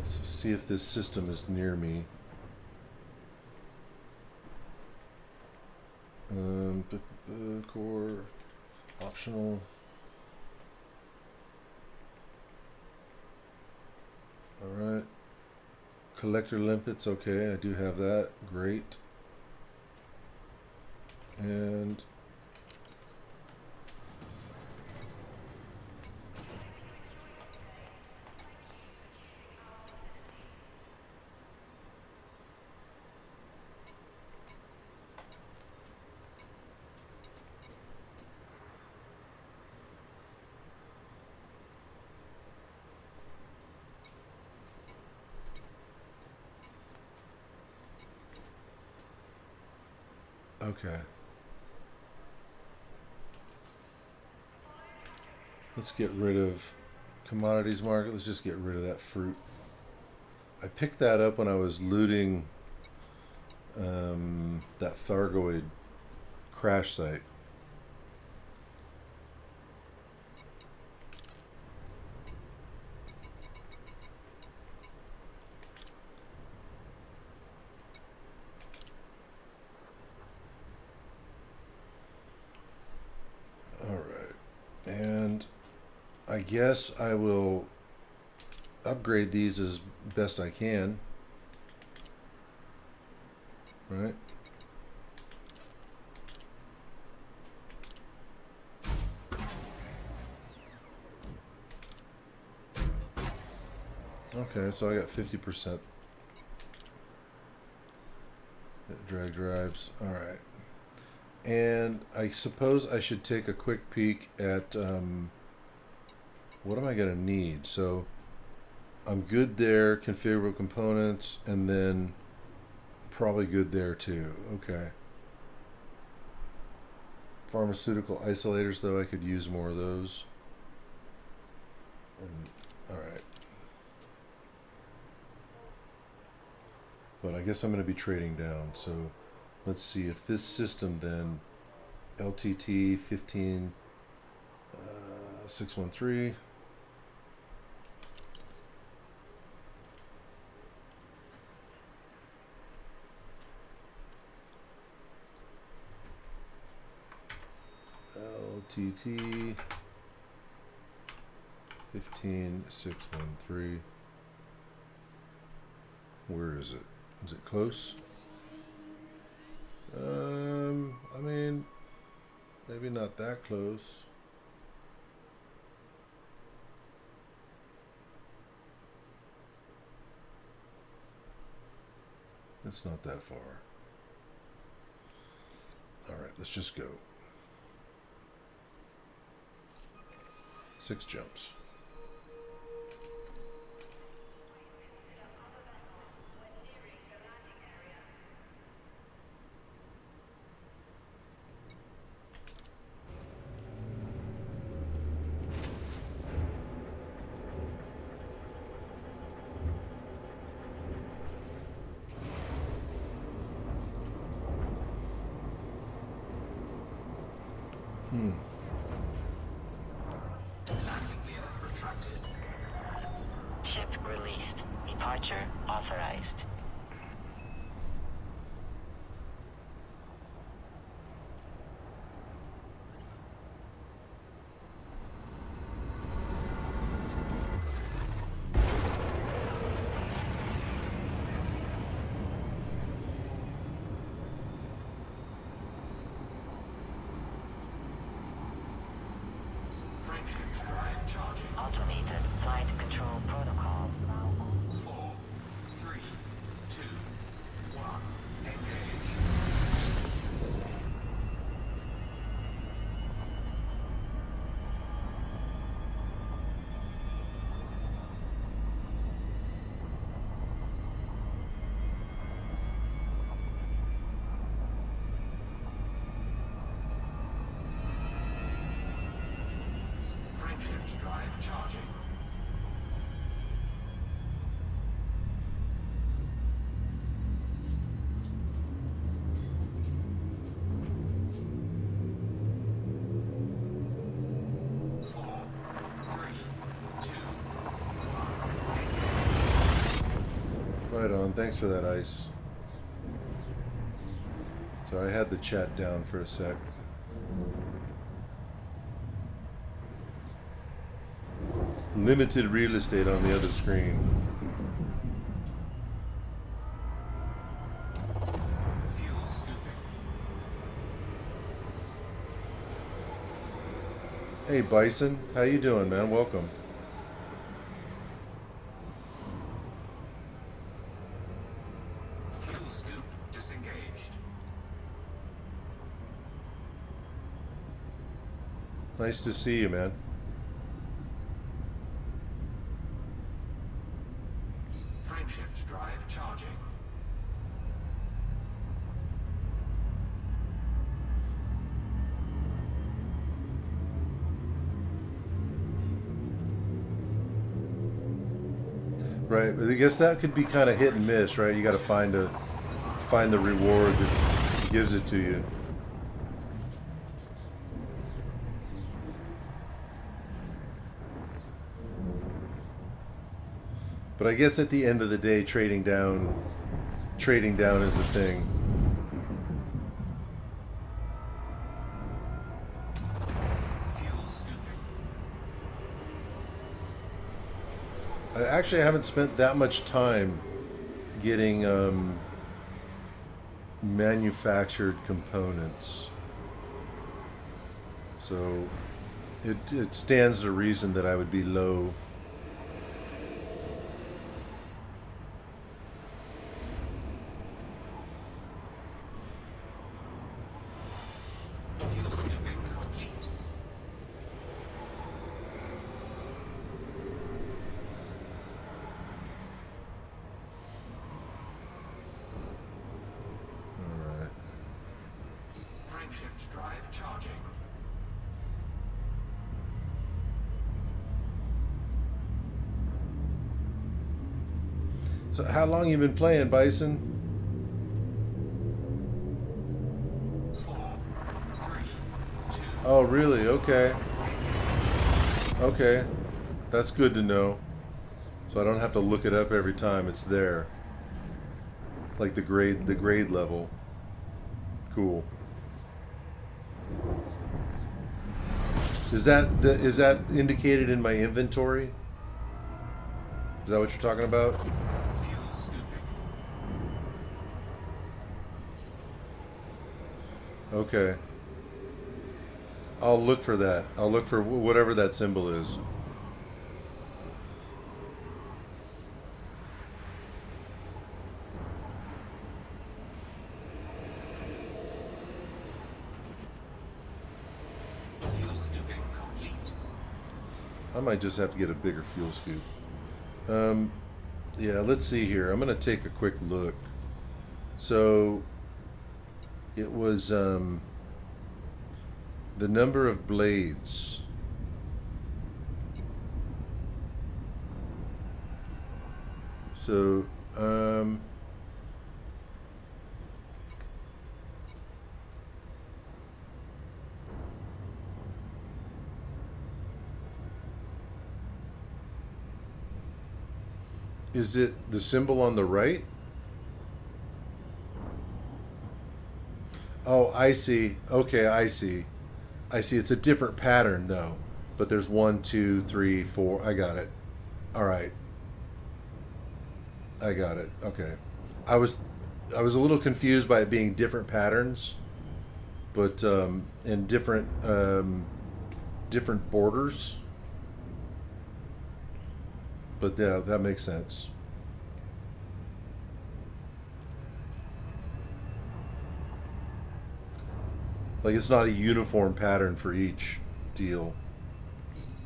Let's see if this system is near me. Core optional. All right. Collector limpets. Okay, I do have that. Great. And okay. Let's get rid of commodities market. Let's just get rid of that fruit. I picked that up when I was looting that Thargoid crash site. All right. And I guess I will upgrade these as best I can. Right? Okay, so I got 50%. Drag drives. All right. And I suppose I should take a quick peek at what am I going to need? So I'm good there, configurable components, and then probably good there too. Okay. Pharmaceutical isolators, though, I could use more of those. All right. But I guess I'm going to be trading down. So let's see if this system then, LTT 15613. LTT 15613. Where is it? Is it close? I mean, maybe not that close. It's not that far. All right, let's just go. 6 jumps. Landing gear retracted. Ship released. Departure authorized. Frameshift drive charging. Automated flight control protocol now on. 4, 3, 2, 1. Engage. Frameshift drive charging. Four, three, two, one. Right on. Thanks for that, Ice. So I had the chat down for a sec. Limited real estate on the other screen. Fuel scooping. Hey Bison, how you doing, man? Welcome. Fuel scoop disengaged. Nice to see you, man. Frameshift drive charging. Right, but I guess that could be kind of hit and miss, right? You got to find the reward that gives it to you. But I guess at the end of the day, trading down is the thing. Fuel scooping. I actually haven't spent that much time getting manufactured components, so it stands to reason that I would be low. Fuel scooping complete. All right. Frameshift drive charging. So how long you been playing, Bison? 4, 3, 2. Oh, really? Okay. Okay. That's good to know. So I don't have to look it up every time it's there. Like the grade level. Cool. Is that indicated in my inventory? Is that what you're talking about? Fuel scooping. Okay. I'll look for that. I'll look for whatever that symbol is. Fuel scooping complete. I might just have to get a bigger fuel scoop. Yeah, let's see here. I'm going to take a quick look. So, it was the number of blades. So, Is it the symbol on the right? Oh, I see. Okay, I see. I see. It's a different pattern though. But there's 1, 2, 3, 4. I got it. All right. I got it. Okay. I was a little confused by it being different patterns, but and different borders. But yeah, that makes sense. Like it's not a uniform pattern for each deal.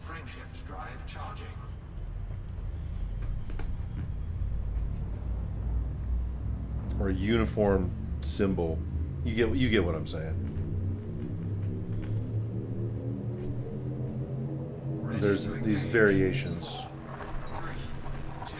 Frameshift drive charging. Or a uniform symbol. You get what I'm saying. Ready There's to these engage. variations. 3, 2,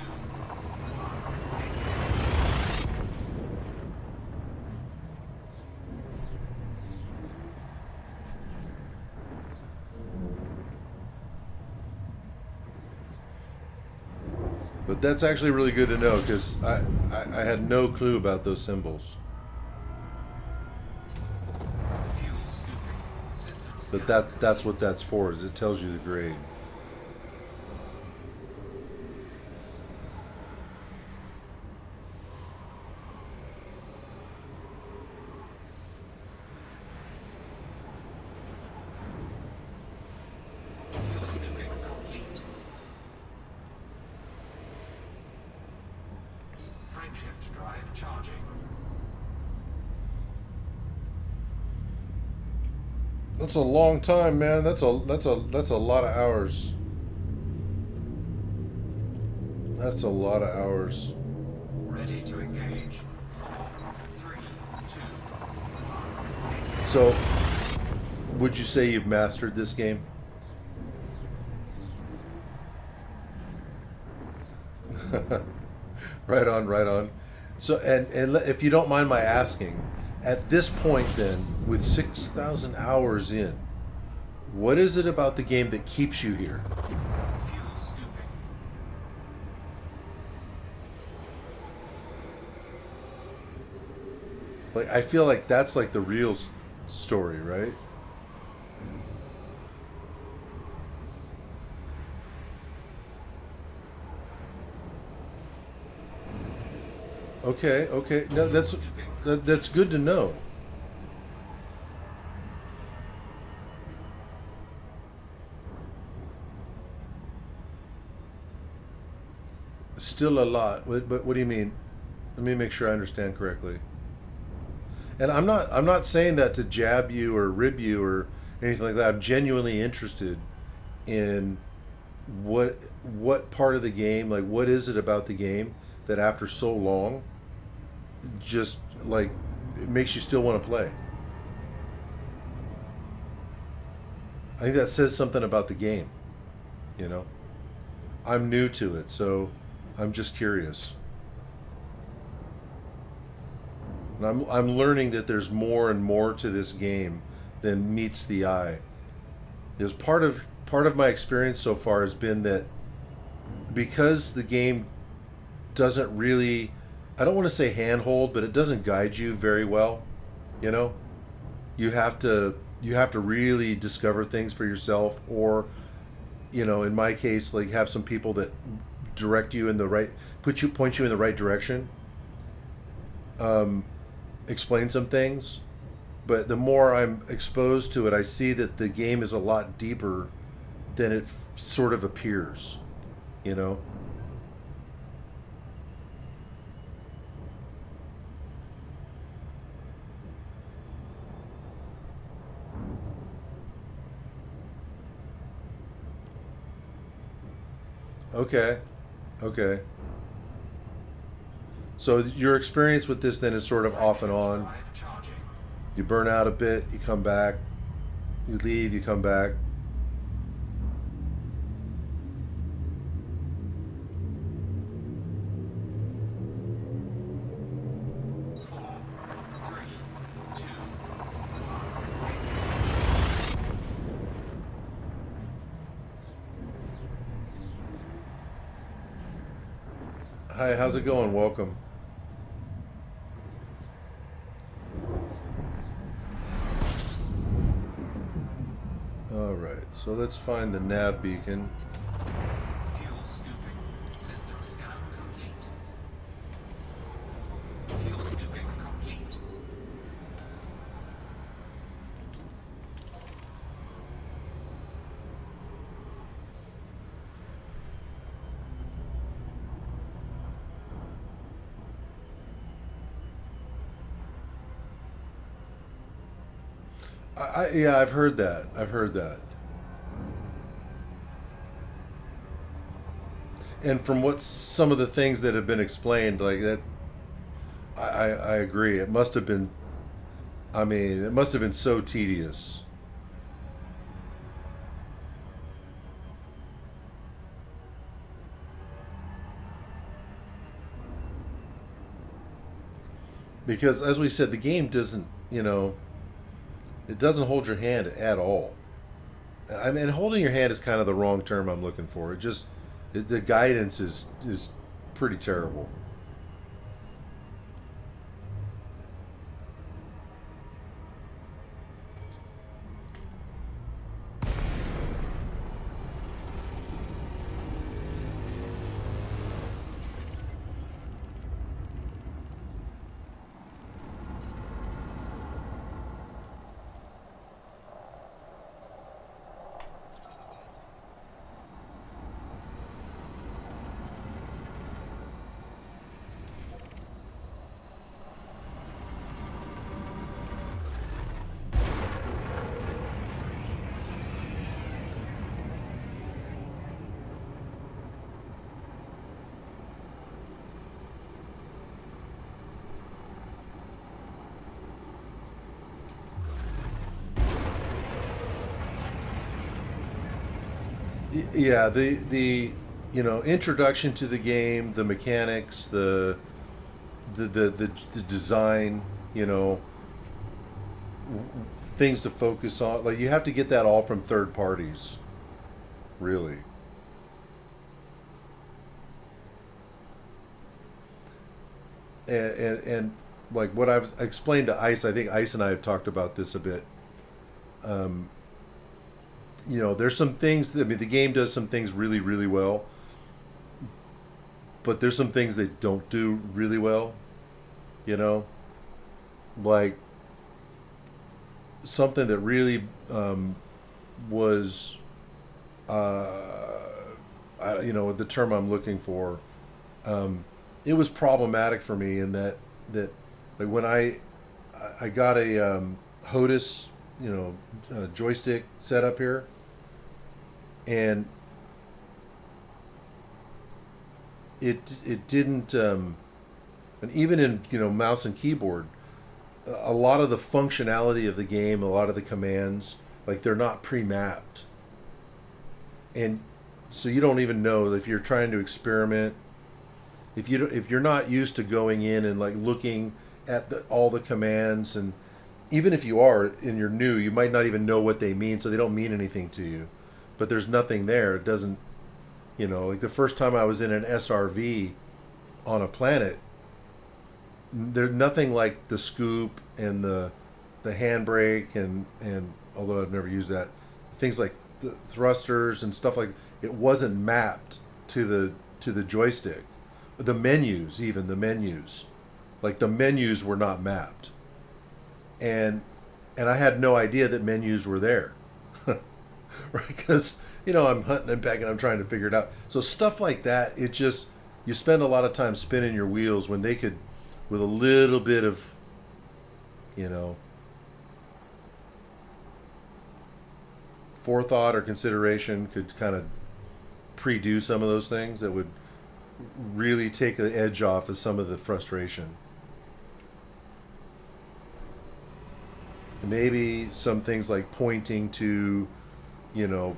But that's actually really good to know because I had no clue about those symbols. fuel scooping. Systems. But that's what that's for, is it tells you the grade. Fuel scooping complete. Frameshift drive charging. That's a long time, man. That's a lot of hours. That's a lot of hours. Ready to engage. 4, 3, 2. So, would you say you've mastered this game? Right on, right on. So, and if you don't mind my asking, at this point then, with 6,000 hours in, what is it about the game that keeps you here? Fuel scooping. Like, I feel like that's like the real story, right? Okay, okay. No, that's good to know. Still a lot, but what do you mean? Let me make sure I understand correctly. And I'm not saying that to jab you or rib you or anything like that. I'm genuinely interested in what part of the game, like what is it about the game that after so long just like it makes you still want to play. I think that says something about the game, you know. I'm new to it, so I'm just curious. And I'm learning that there's more and more to this game than meets the eye. Because part of my experience so far has been that because the game doesn't really, I don't want to say handhold, but it doesn't guide you very well, you know? You have to really discover things for yourself, or, you know, in my case, like have some people that direct you in the right, point you in the right direction. Explain some things, but the more I'm exposed to it, I see that the game is a lot deeper than it sort of appears, you know? Okay. Okay. So your experience with this then is sort of off and on. Drive charging. You burn out a bit, you come back. You leave, you come back. Four, three, two. Hi, how's it going? Welcome. All right, so let's find the nav beacon. Fuel scooping. System scan complete. Fuel scooping complete. Yeah, I've heard that. I've heard that. And from what some of the things that have been explained, like that, I agree. It must have been. I mean, it must have been so tedious. Because, as we said, the game doesn't. It doesn't hold your hand at all. I mean, holding your hand is kind of the wrong term I'm looking for. The guidance is pretty terrible. Yeah, the introduction to the game, the mechanics, the design, things to focus on. Like, you have to get that all from third parties, really. And like what I've explained to Ice, I think Ice and I have talked about this a bit. There's some things. I mean, the game does some things really, really well, but there's some things they don't do really well. Like something that really was, the term I'm looking for. It was problematic for me in that like when I got a HOTAS joystick set up here, and it didn't and even in mouse and keyboard, a lot of the functionality of the game, a lot of the commands, like, they're not pre-mapped, and so you don't even know if you're trying to experiment. If you're not used to going in and like looking at all the commands, and even if you are and you're new, you might not even know what they mean, so they don't mean anything to you. But there's nothing there. It doesn't, like the first time I was in an SRV on a planet, there's nothing like the scoop and the handbrake and although I've never used that, things like the thrusters and stuff, like, it wasn't mapped to the joystick. The menus, like the menus were not mapped, and I had no idea that menus were there, right? Because I'm hunting and pecking, I'm trying to figure it out. So stuff like that, you spend a lot of time spinning your wheels when they could, with a little bit of, forethought or consideration, could kind of pre-do some of those things that would really take the edge off of some of the frustration. Maybe some things like pointing to a lot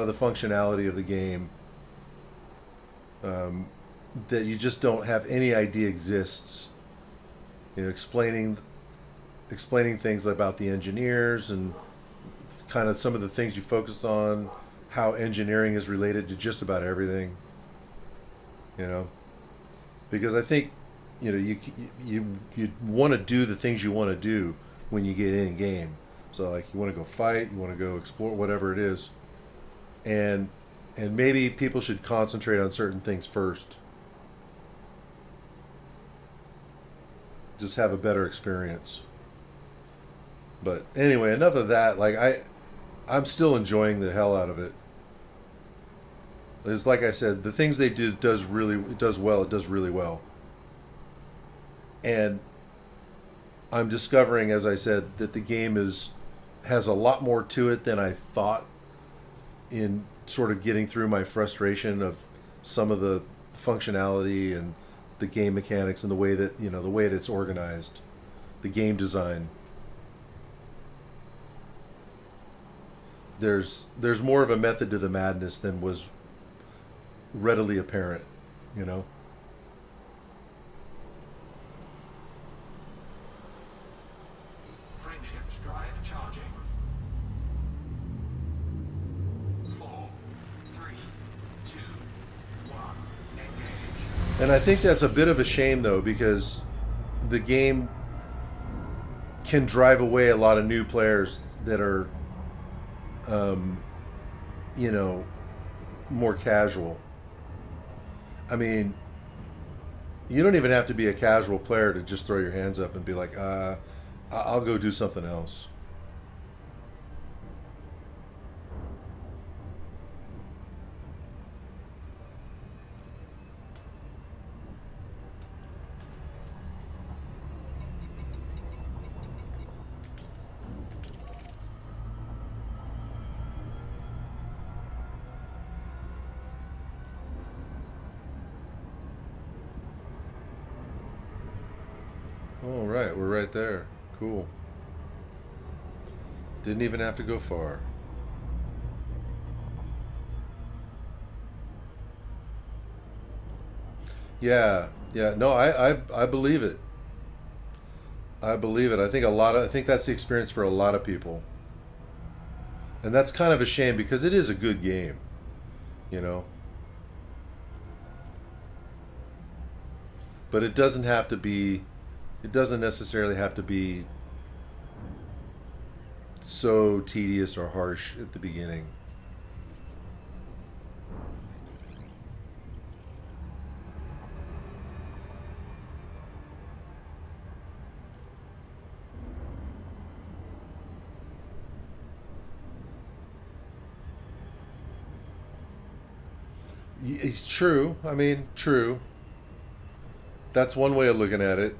of the functionality of the game that you just don't have any idea exists. Explaining things about the engineers and kind of some of the things you focus on, how engineering is related to just about everything. You know, because I think, you know, you want to do the things you want to do when you get in game. So like you want to go fight, you want to go explore, whatever it is, and maybe people should concentrate on certain things first. Just have a better experience. But anyway, enough of that. Like I'm still enjoying the hell out of it. It's like I said, the things they do does really it does well. It does really well. And I'm discovering, as I said, that the game has a lot more to it than I thought. In sort of getting through my frustration of some of the functionality and the game mechanics and the way that the way that it's organized, the game design. There's more of a method to the madness than was readily apparent, you know. Frameshift drive charging. 4, 3, 2, 1. Engage. And I think that's a bit of a shame though, because the game can drive away a lot of new players that are you know, more casual. I mean, you don't even have to be a casual player to just throw your hands up and be like, I'll go do something else. All right, we're right there. Cool. Didn't even have to go far. Yeah, yeah. No, I believe it. I believe it. I think that's the experience for a lot of people. And that's kind of a shame because it is a good game, you know. But it doesn't have to be. It doesn't necessarily have to be so tedious or harsh at the beginning. It's true. I mean, true. That's one way of looking at it.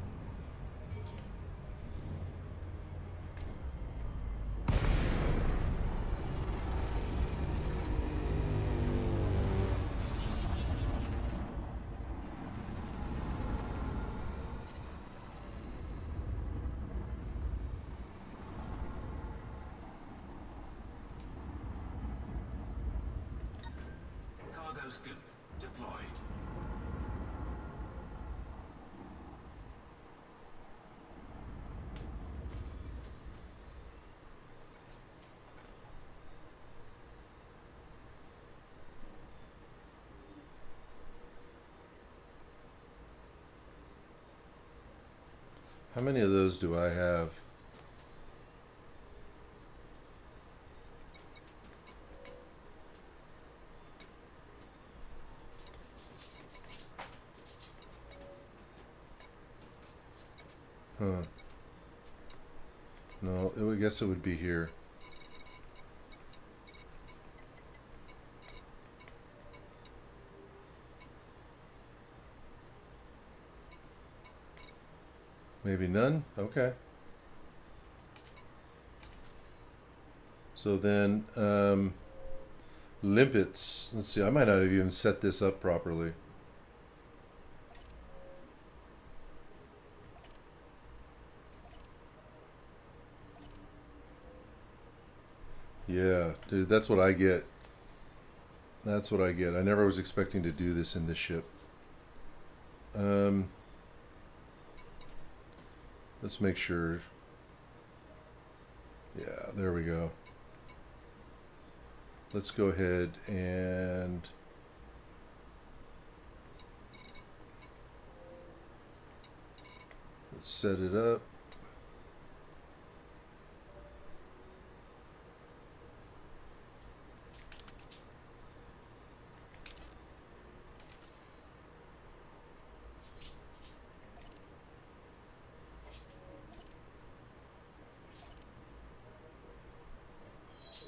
Cargo scoop deployed. How many of those do I have? Huh. No, I guess it would be here. Maybe none? Okay. So then, limpets. Let's see, I might not have even set this up properly. Yeah, dude, that's what I get. That's what I get. I never was expecting to do this in this ship. Let's make sure. Yeah, there we go. Let's go ahead and Let's set it up.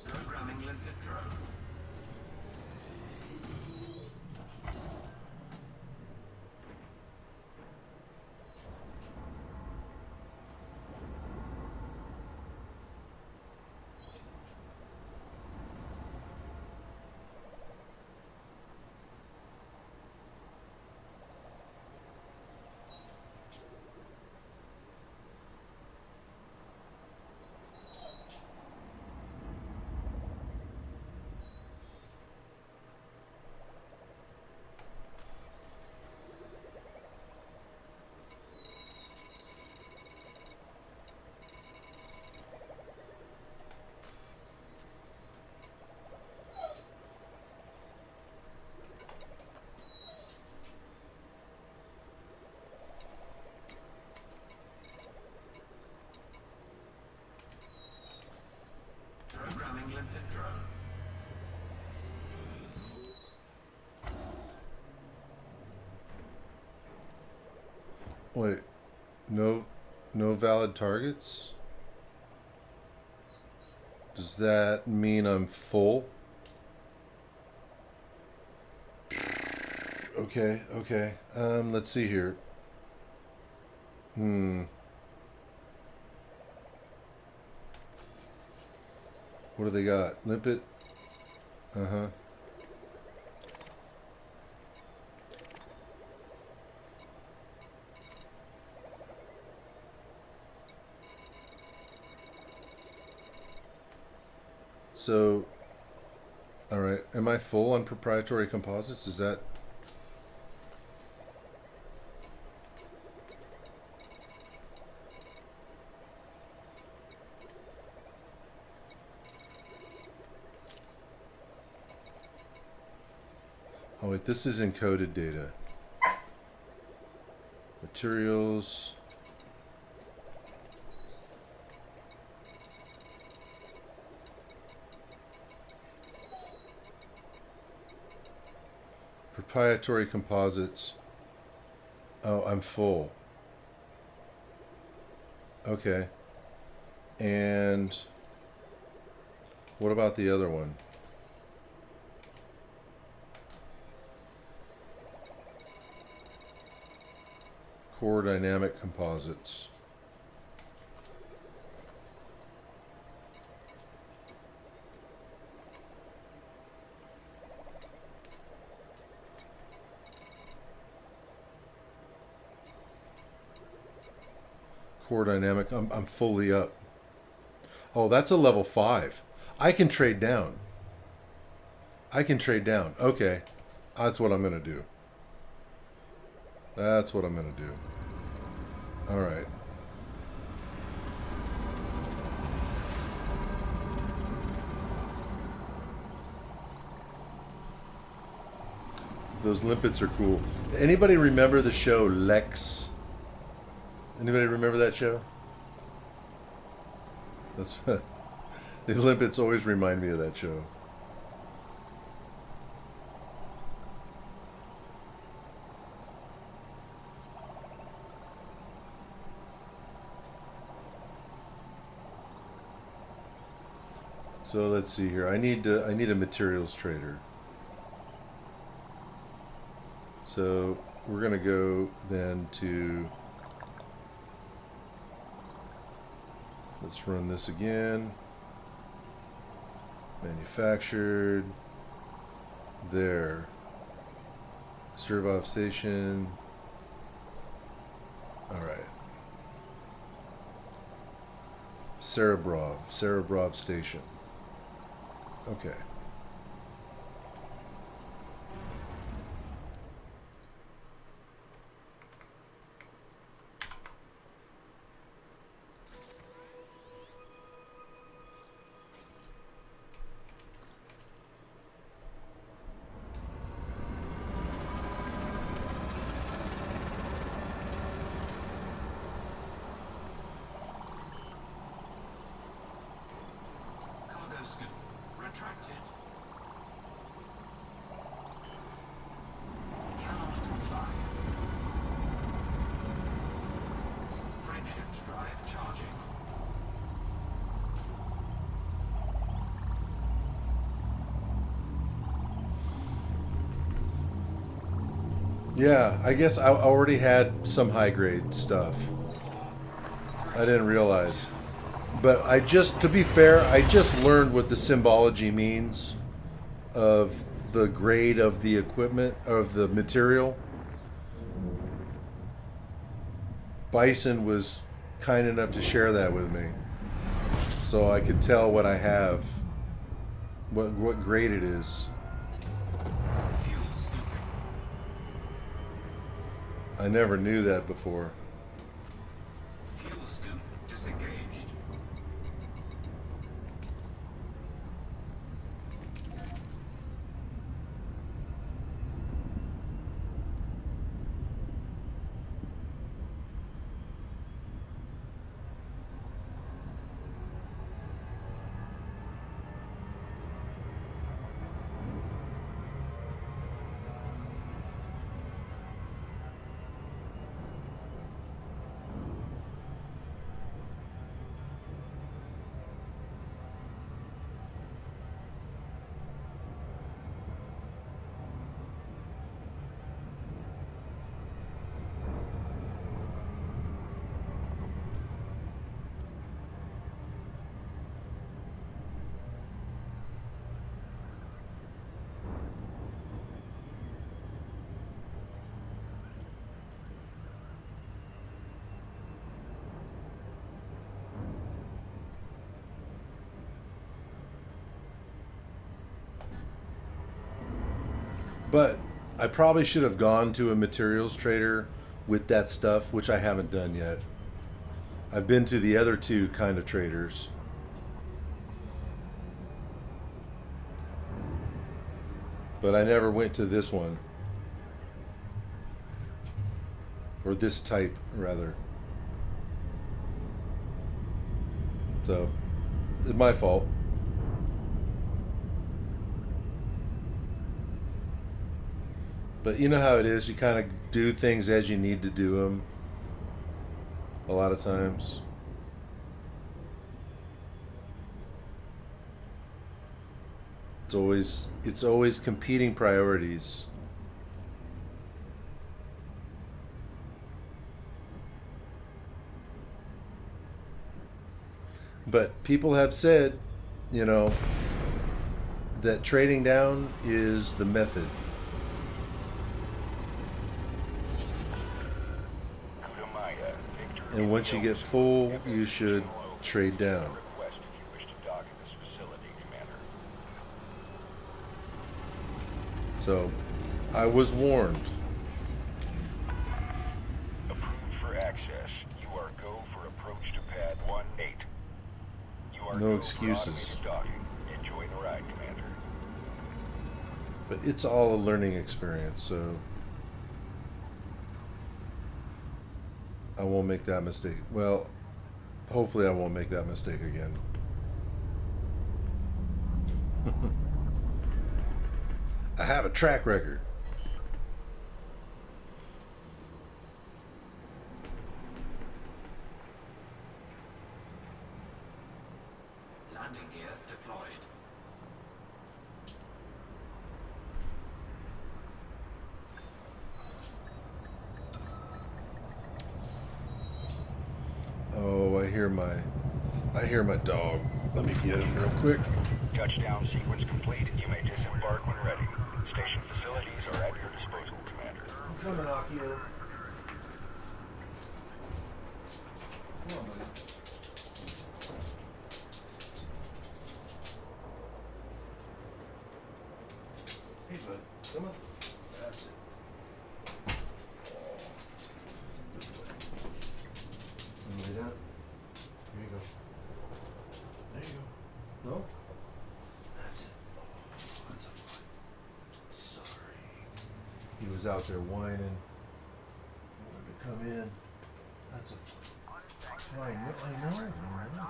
Programming limpet drone. Programming limpet drone. Wait, no valid targets? Does that mean I'm full? Okay, okay. Let's see here. What do they got? Limpet? Uh-huh. So, all right. Am I full on proprietary composites? Is that... Oh wait, this is encoded data. Materials. Proprietary composites. Oh, I'm full. Okay. And what about the other one? Core dynamic composites. Core dynamic. I'm fully up. Oh, that's a level 5. I can trade down. I can trade down. Okay. That's what I'm going to do. That's what I'm going to do. All right. Those limpets are cool. Anybody remember the show Lex? Anybody remember that show? That's the limpets always remind me of that show. So let's see here. I need a materials trader. So we're gonna go then to, let's run this again. Manufactured. There. Servov station. All right. Cerebrov station. Okay. retracted. Cannot comply. Frameshift drive charging. Yeah, I guess I already had some high grade stuff. I didn't realize. But to be fair, I just learned what the symbology means of the grade of the equipment, of the material. Bison was kind enough to share that with me. So I could tell what I have, what grade it is. Fuel scooping. I never knew that before. Fuel scoop disengaged. But I probably should have gone to a materials trader with that stuff, which I haven't done yet. I've been to the other two kind of traders. But I never went to this one. Or this type, rather. So, it's my fault. But you know how it is. You kind of do things as you need to do them. A lot of times. It's always competing priorities. But people have said, that trading down is the method. And once you get full, you should trade down. So, I was warned. Approved for access. You are go for approach to pad 1-8. You are No go excuses. For automated docking. Enjoy the ride, Commander. But it's all a learning experience, so I won't make that mistake. Well, hopefully I won't make that mistake again. I have a track record. Landing gear deployed. Oh, I hear my dog. Let me get him real quick. Touchdown sequence complete. You may disembark when ready. Station facilities are at your disposal, Commander. I'm coming, Akio. Come on, buddy. Hey, bud. Come on. That's it. Oh. Good boy. Lay down. Here you go. There you go. No? That's it. Oh, that's a lot. Sorry. He was out there whining. Wanted to come in. That's a... I know.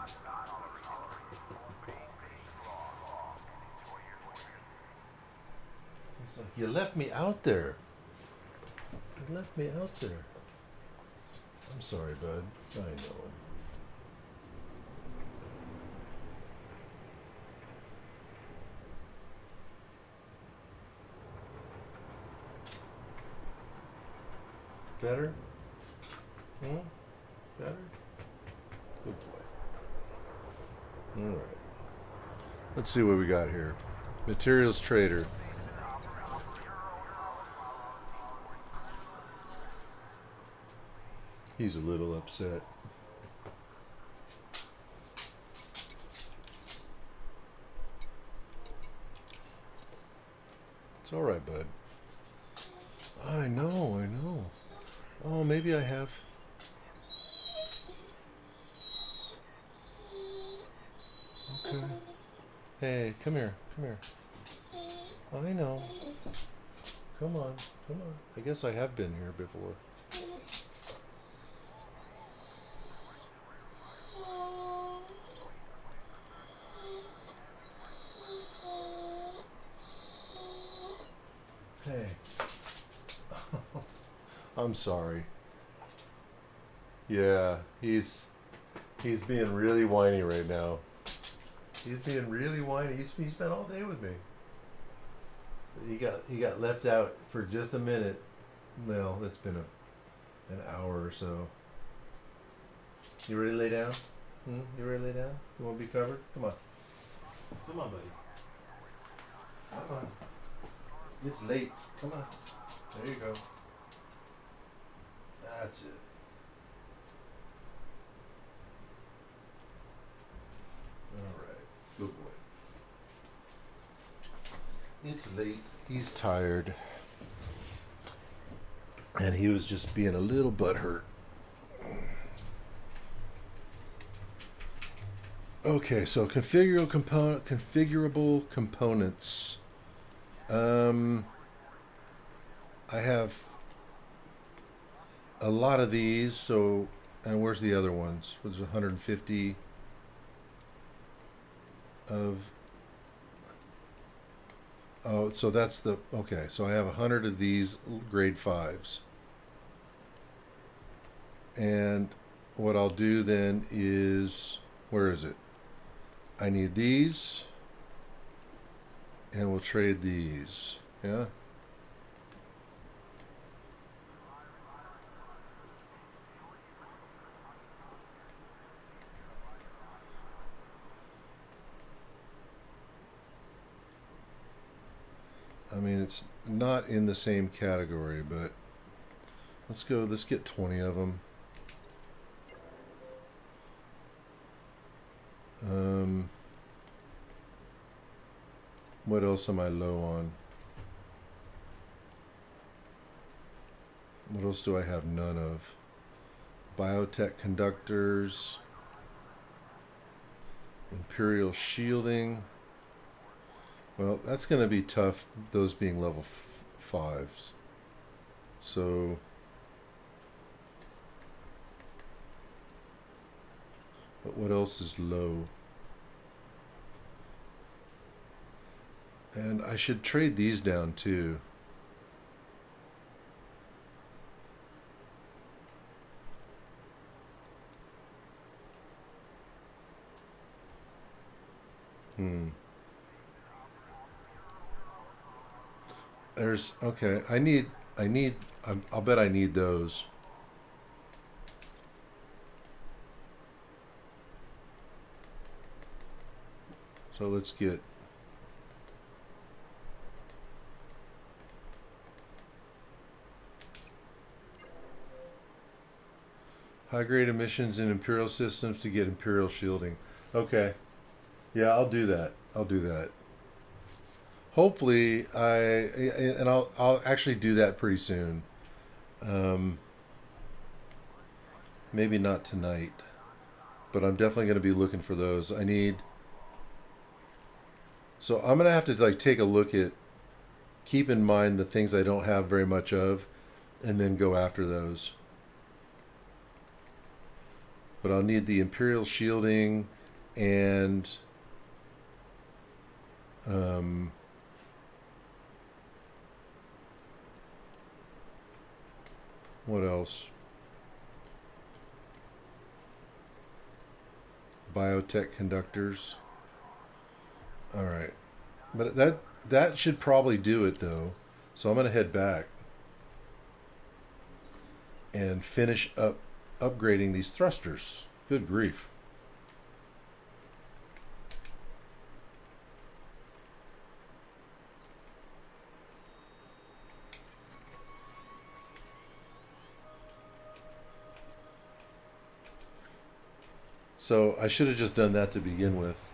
It's like you left me out there. You left me out there. I'm sorry, bud. I know. Better? Hmm? Better? Good boy. Alright. Let's see what we got here. Materials trader. He's a little upset. It's alright, bud. I know, I know. Oh, maybe I have. Okay. Hey, come here, come here. I know. Come on, come on. I guess I have been here before. Hey. I'm sorry. Yeah, he's being really whiny right now. He's being really whiny. He spent all day with me. He got left out for just a minute. Well, it's been an hour or so. You ready to lay down? You ready to lay down? You want to be covered? Come on. Come on, buddy. Come on. It's late. Come on. There you go. That's it. All right. Good boy. It's late. He's tired. And he was just being a little butthurt. Okay, so configurable components. I have a lot of these, so, and where's the other ones? Was 150 of, oh, so that's the, okay, so I have 100 of these grade 5s. And what I'll do then is, where is it? I need these, and we'll trade these, yeah? I mean, it's not in the same category, but let's get 20 of them. What else am I low on? What else do I have none of? Biotech conductors, Imperial shielding. Well, that's going to be tough, those being level 5s. So, but what else is low? And I should trade these down too. There's, okay, I'll bet I need those. So let's get high grade emissions in Imperial systems to get Imperial shielding. Okay. Yeah, I'll do that. Hopefully, I'll actually do that pretty soon. Maybe not tonight, but I'm definitely going to be looking for those. So I'm going to have to like take a look at, keep in mind the things I don't have very much of, and then go after those. But I'll need the Imperial shielding and What else? Biotech conductors. All right. But that should probably do it though. So I'm going to head back and finish up upgrading these thrusters. Good grief. So I should have just done that to begin with.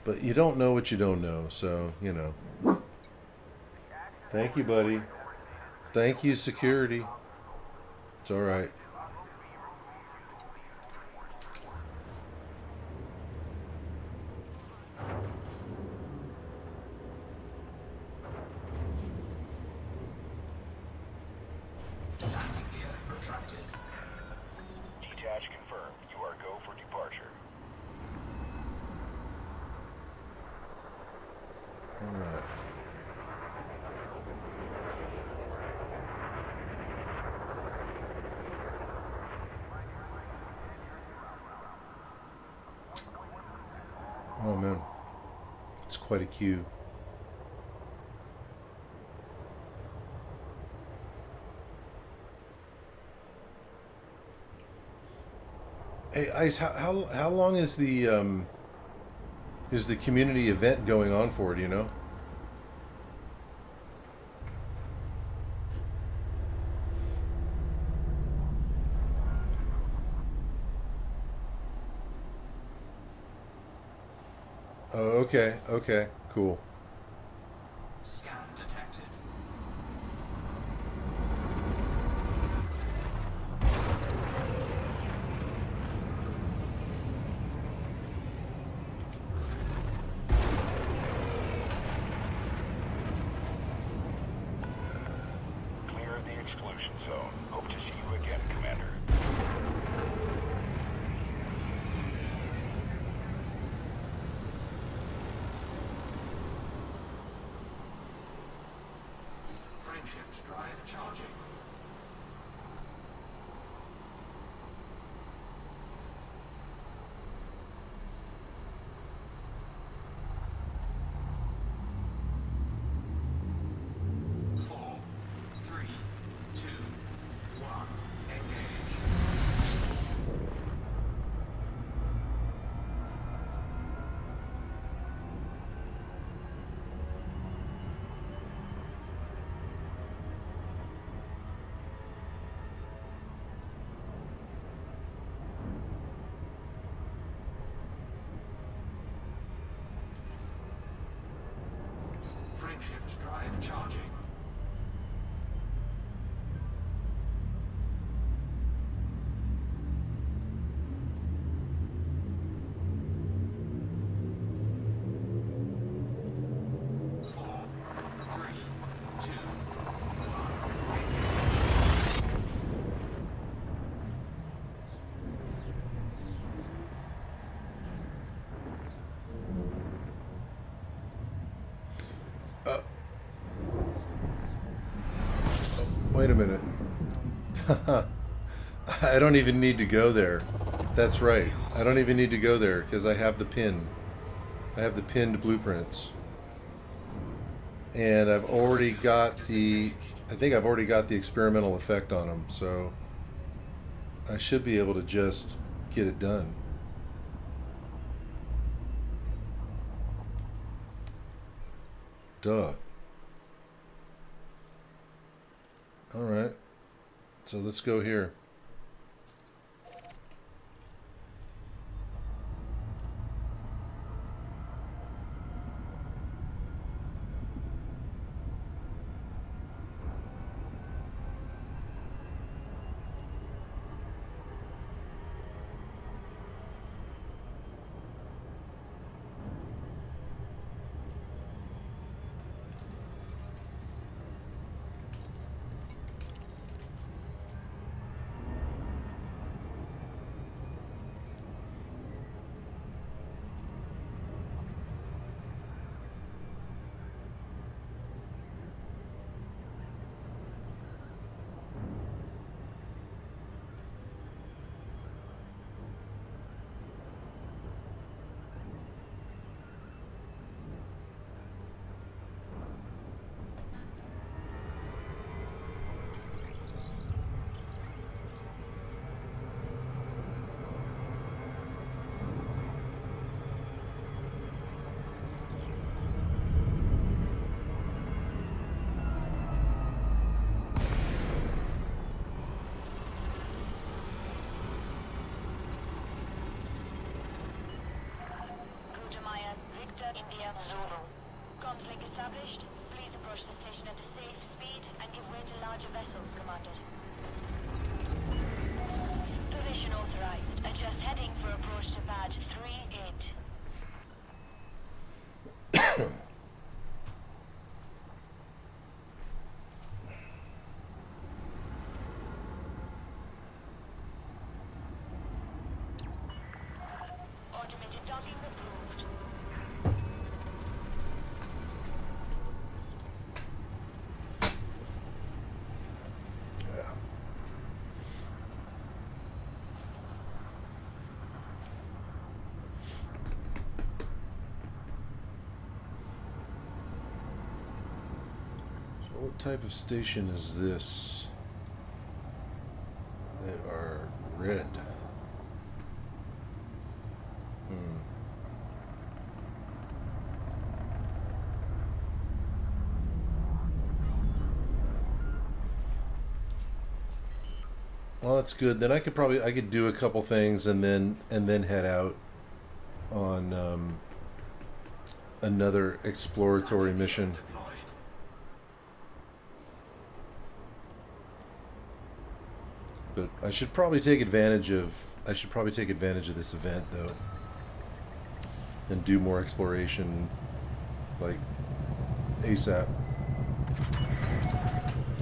But you don't know what you don't know, so, you know. Thank you, buddy. Thank you, security. It's all right. Landing gear retracted. Detach confirmed. You are go for departure. All right. Oh man, it's quite a queue. Hey, Ice, how long is the community event going on for? Do you know? Oh, okay, okay, cool. Scan detected. Clear the exclusion zone. Hope to see you again, Commander. Frameshift drive charging. Four, three, two, one. Engage. Frameshift drive charging. Four, three, two, one. Engage. Wait a minute. I don't even need to go there. That's right. I don't even need to go there because I have the pin. I have the pinned blueprints. And I've already got the... I think I've already got the experimental effect on them, so I should be able to just get it done. Duh. All right. So let's go here. What type of station is this? They are red. Well, that's good. Then I could do a couple things and then head out on another exploratory mission. Deployed. But I should probably take advantage of this event though, and do more exploration, like ASAP.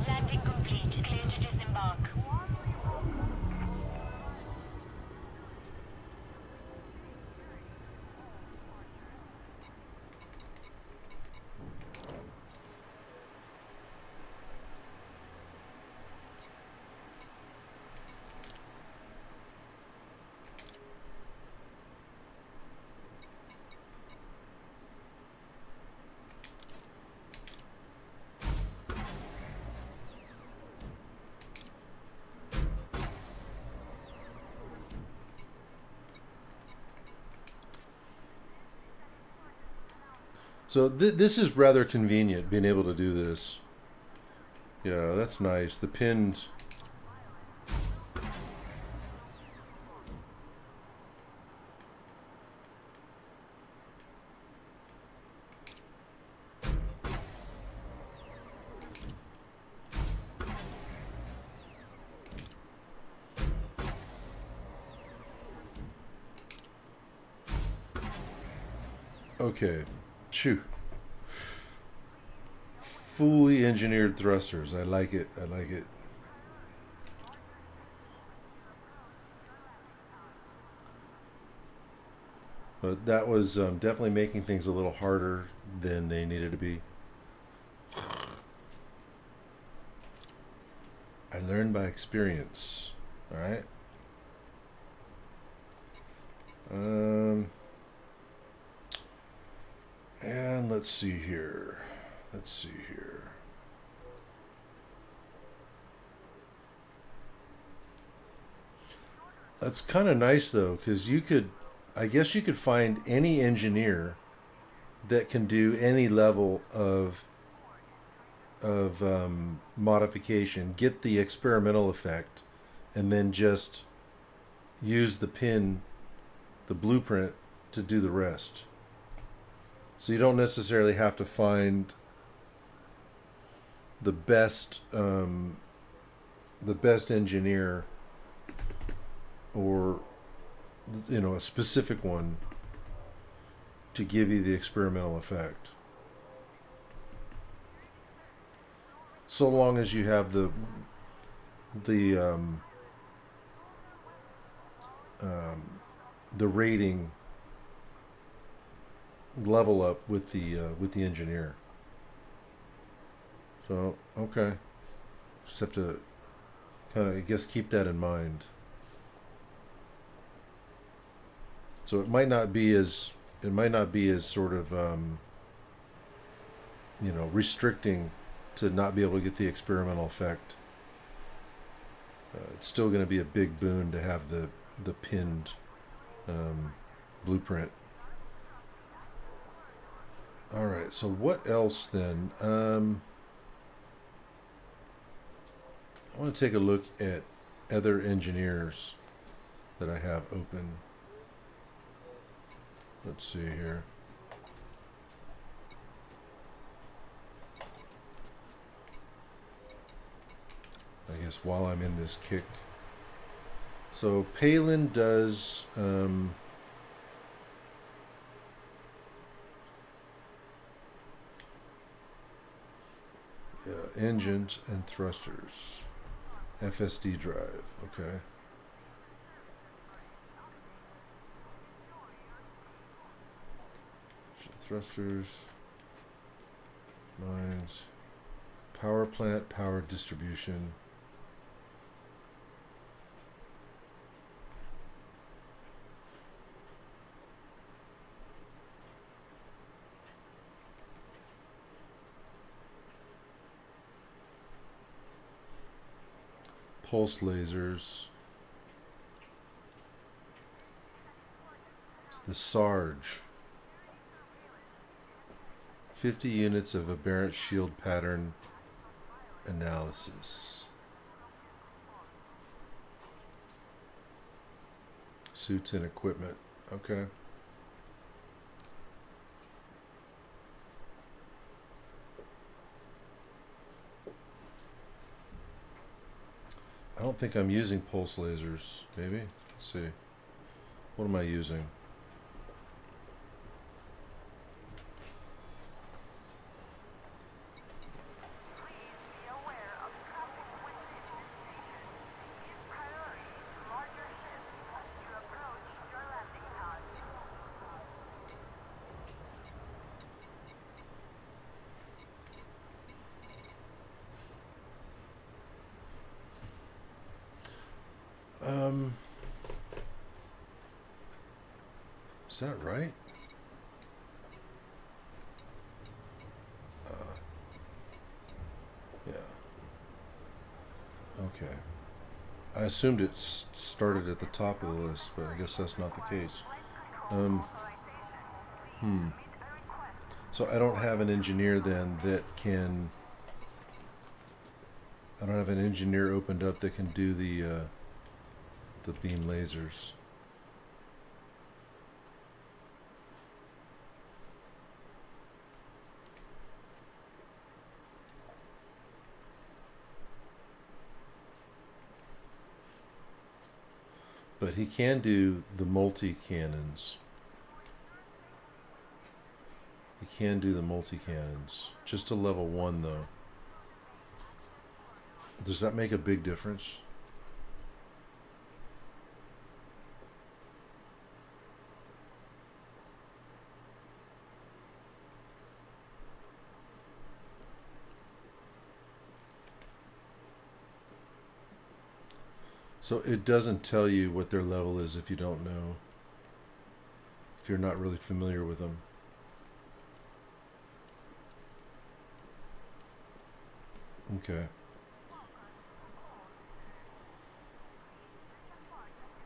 Landing complete. Clear to disembark. So this is rather convenient, being able to do this. Yeah, that's nice. The pinned. Okay. Shoo. Fully engineered thrusters. I like it. I like it. But that was definitely making things a little harder than they needed to be. I learned by experience. All right. And let's see here. Let's see here. That's kind of nice though, because I guess you could find any engineer that can do any level of modification, get the experimental effect, and then just use the blueprint to do the rest. So you don't necessarily have to find the best engineer, or a specific one to give you the experimental effect. So long as you have the rating level up with the engineer. So okay, just have to kind of, I guess, keep that in mind. So it might not be as sort of restricting to not be able to get the experimental effect. It's still going to be a big boon to have the pinned blueprint. All right, so what else then? I want to take a look at other engineers that I have open. Let's see here. I guess while I'm in this kick. So Palin does engines and thrusters. FSD drive, okay. Thrusters, mines, power plant, power distribution. pulse lasers. It's the Sarge. 50 units of aberrant shield pattern analysis. Suits and equipment. Okay. I don't think I'm using pulse lasers. Maybe? Let's see. What am I using? Is that right? Yeah. Okay. I assumed it started at the top of the list, but I guess that's not the case. So I don't have an engineer then that can. I don't have an engineer opened up that can do the beam lasers. But he can do the multi-cannons. He can do the multi-cannons. Just to level 1 though. Does that make a big difference? So it doesn't tell you what their level is if you don't know. If you're not really familiar with them. Okay.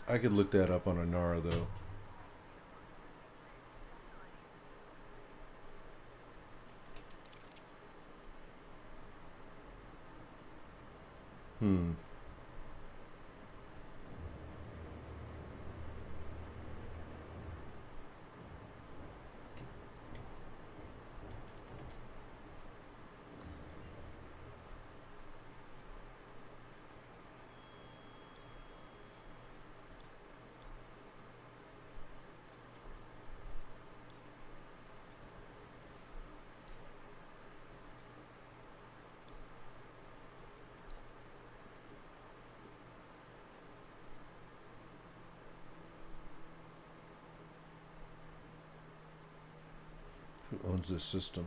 I could look that up on Anara though. Who owns this system?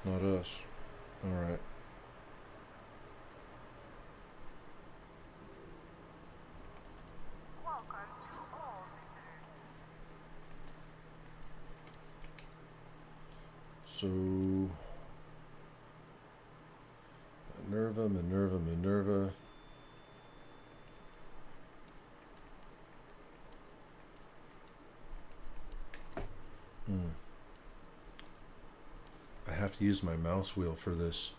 Not us. Alright. So Minerva. I have to use my mouse wheel for this.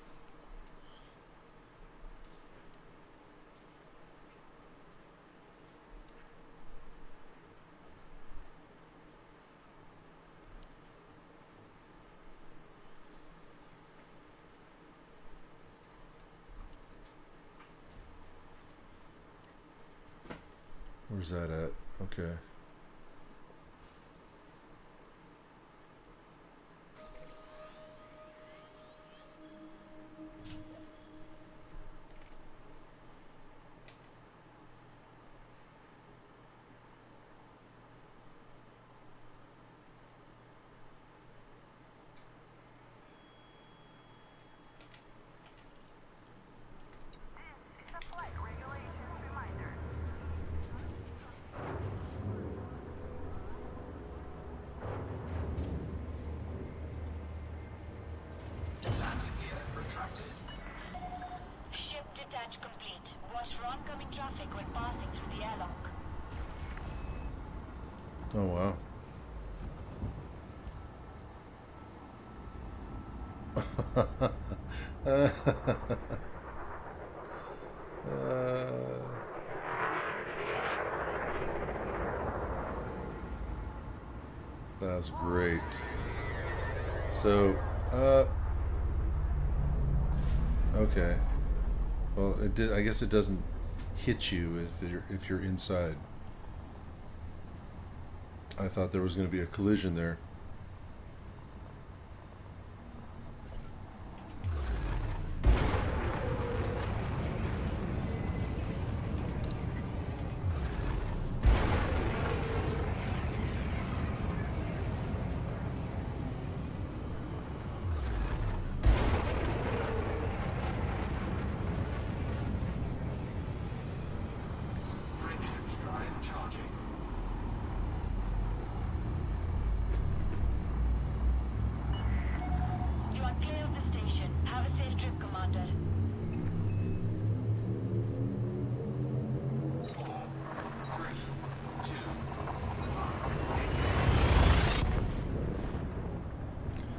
Where's that at? Okay. traffic when passing through the airlock. Oh wow. That's great. So, okay. Well, it did. I guess it doesn't hit you if you're inside. I thought there was going to be a collision there. Frameshift drive charging. You are clear of the station. Have a safe trip, Commander. 4, 3, 2,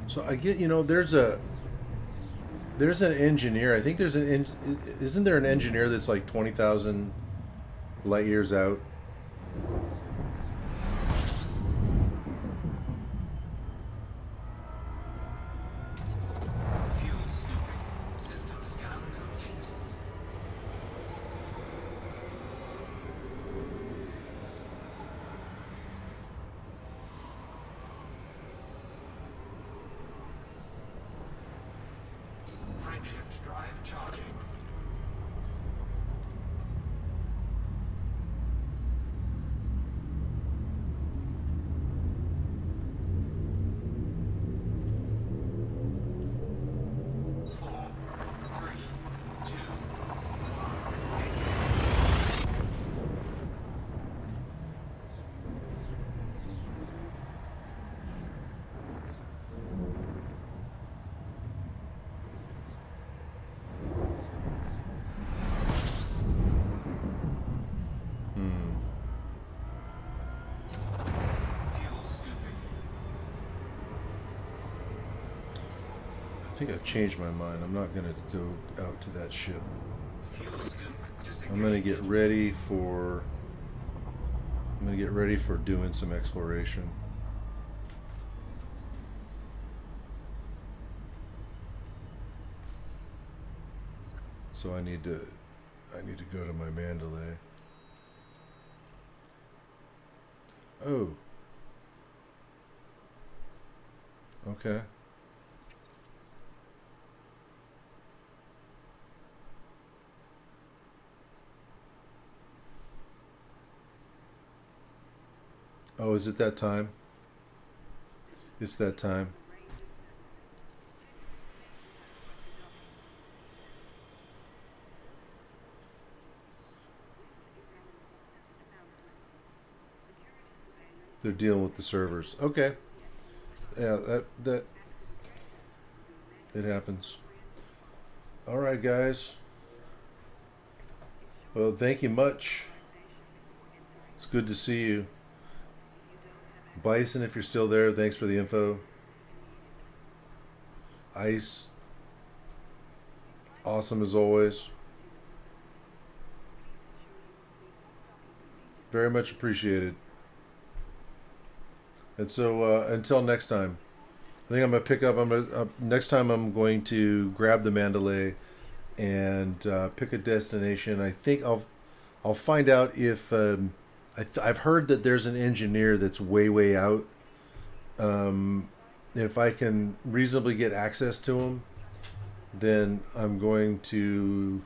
So I get, there's an engineer. I think isn't there an engineer that's like 20,000 light years out? fuel scooping. System scan complete. Frameshift drive charging. Four, three, two, fuel scooping. I think I've changed my mind. I'm not going to go out to that ship. Fuel scoop disengaged. I'm going to get ready for. I'm going to get ready for doing some exploration. So I need to go to my Mandalay. Oh. Okay. Oh, is it that time? It's that time. They're dealing with the servers. Okay. Yeah, that it happens. All right, guys. Well, thank you much. It's good to see you. Bison, if you're still there, thanks for the info. Ice, awesome as always. Very much appreciated. And so until next time, I think I'm gonna pick up. Next time I'm going to grab the Mandalay and pick a destination. I think I'll find out if I've heard that there's an engineer that's way out. If I can reasonably get access to him, then I'm going to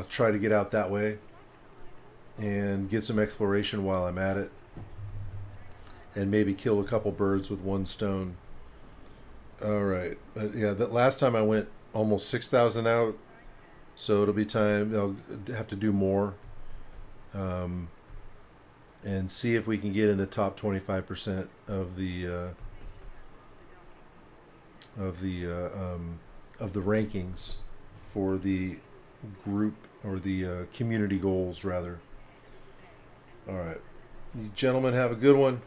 try to get out that way and get some exploration while I'm at it, and maybe kill a couple birds with one stone. All right, but yeah, that last time I went almost 6,000 out, so it'll be time. I'll have to do more, and see if we can get in the top 25% of the rankings for the group or the community goals rather. All right, you gentlemen have a good one.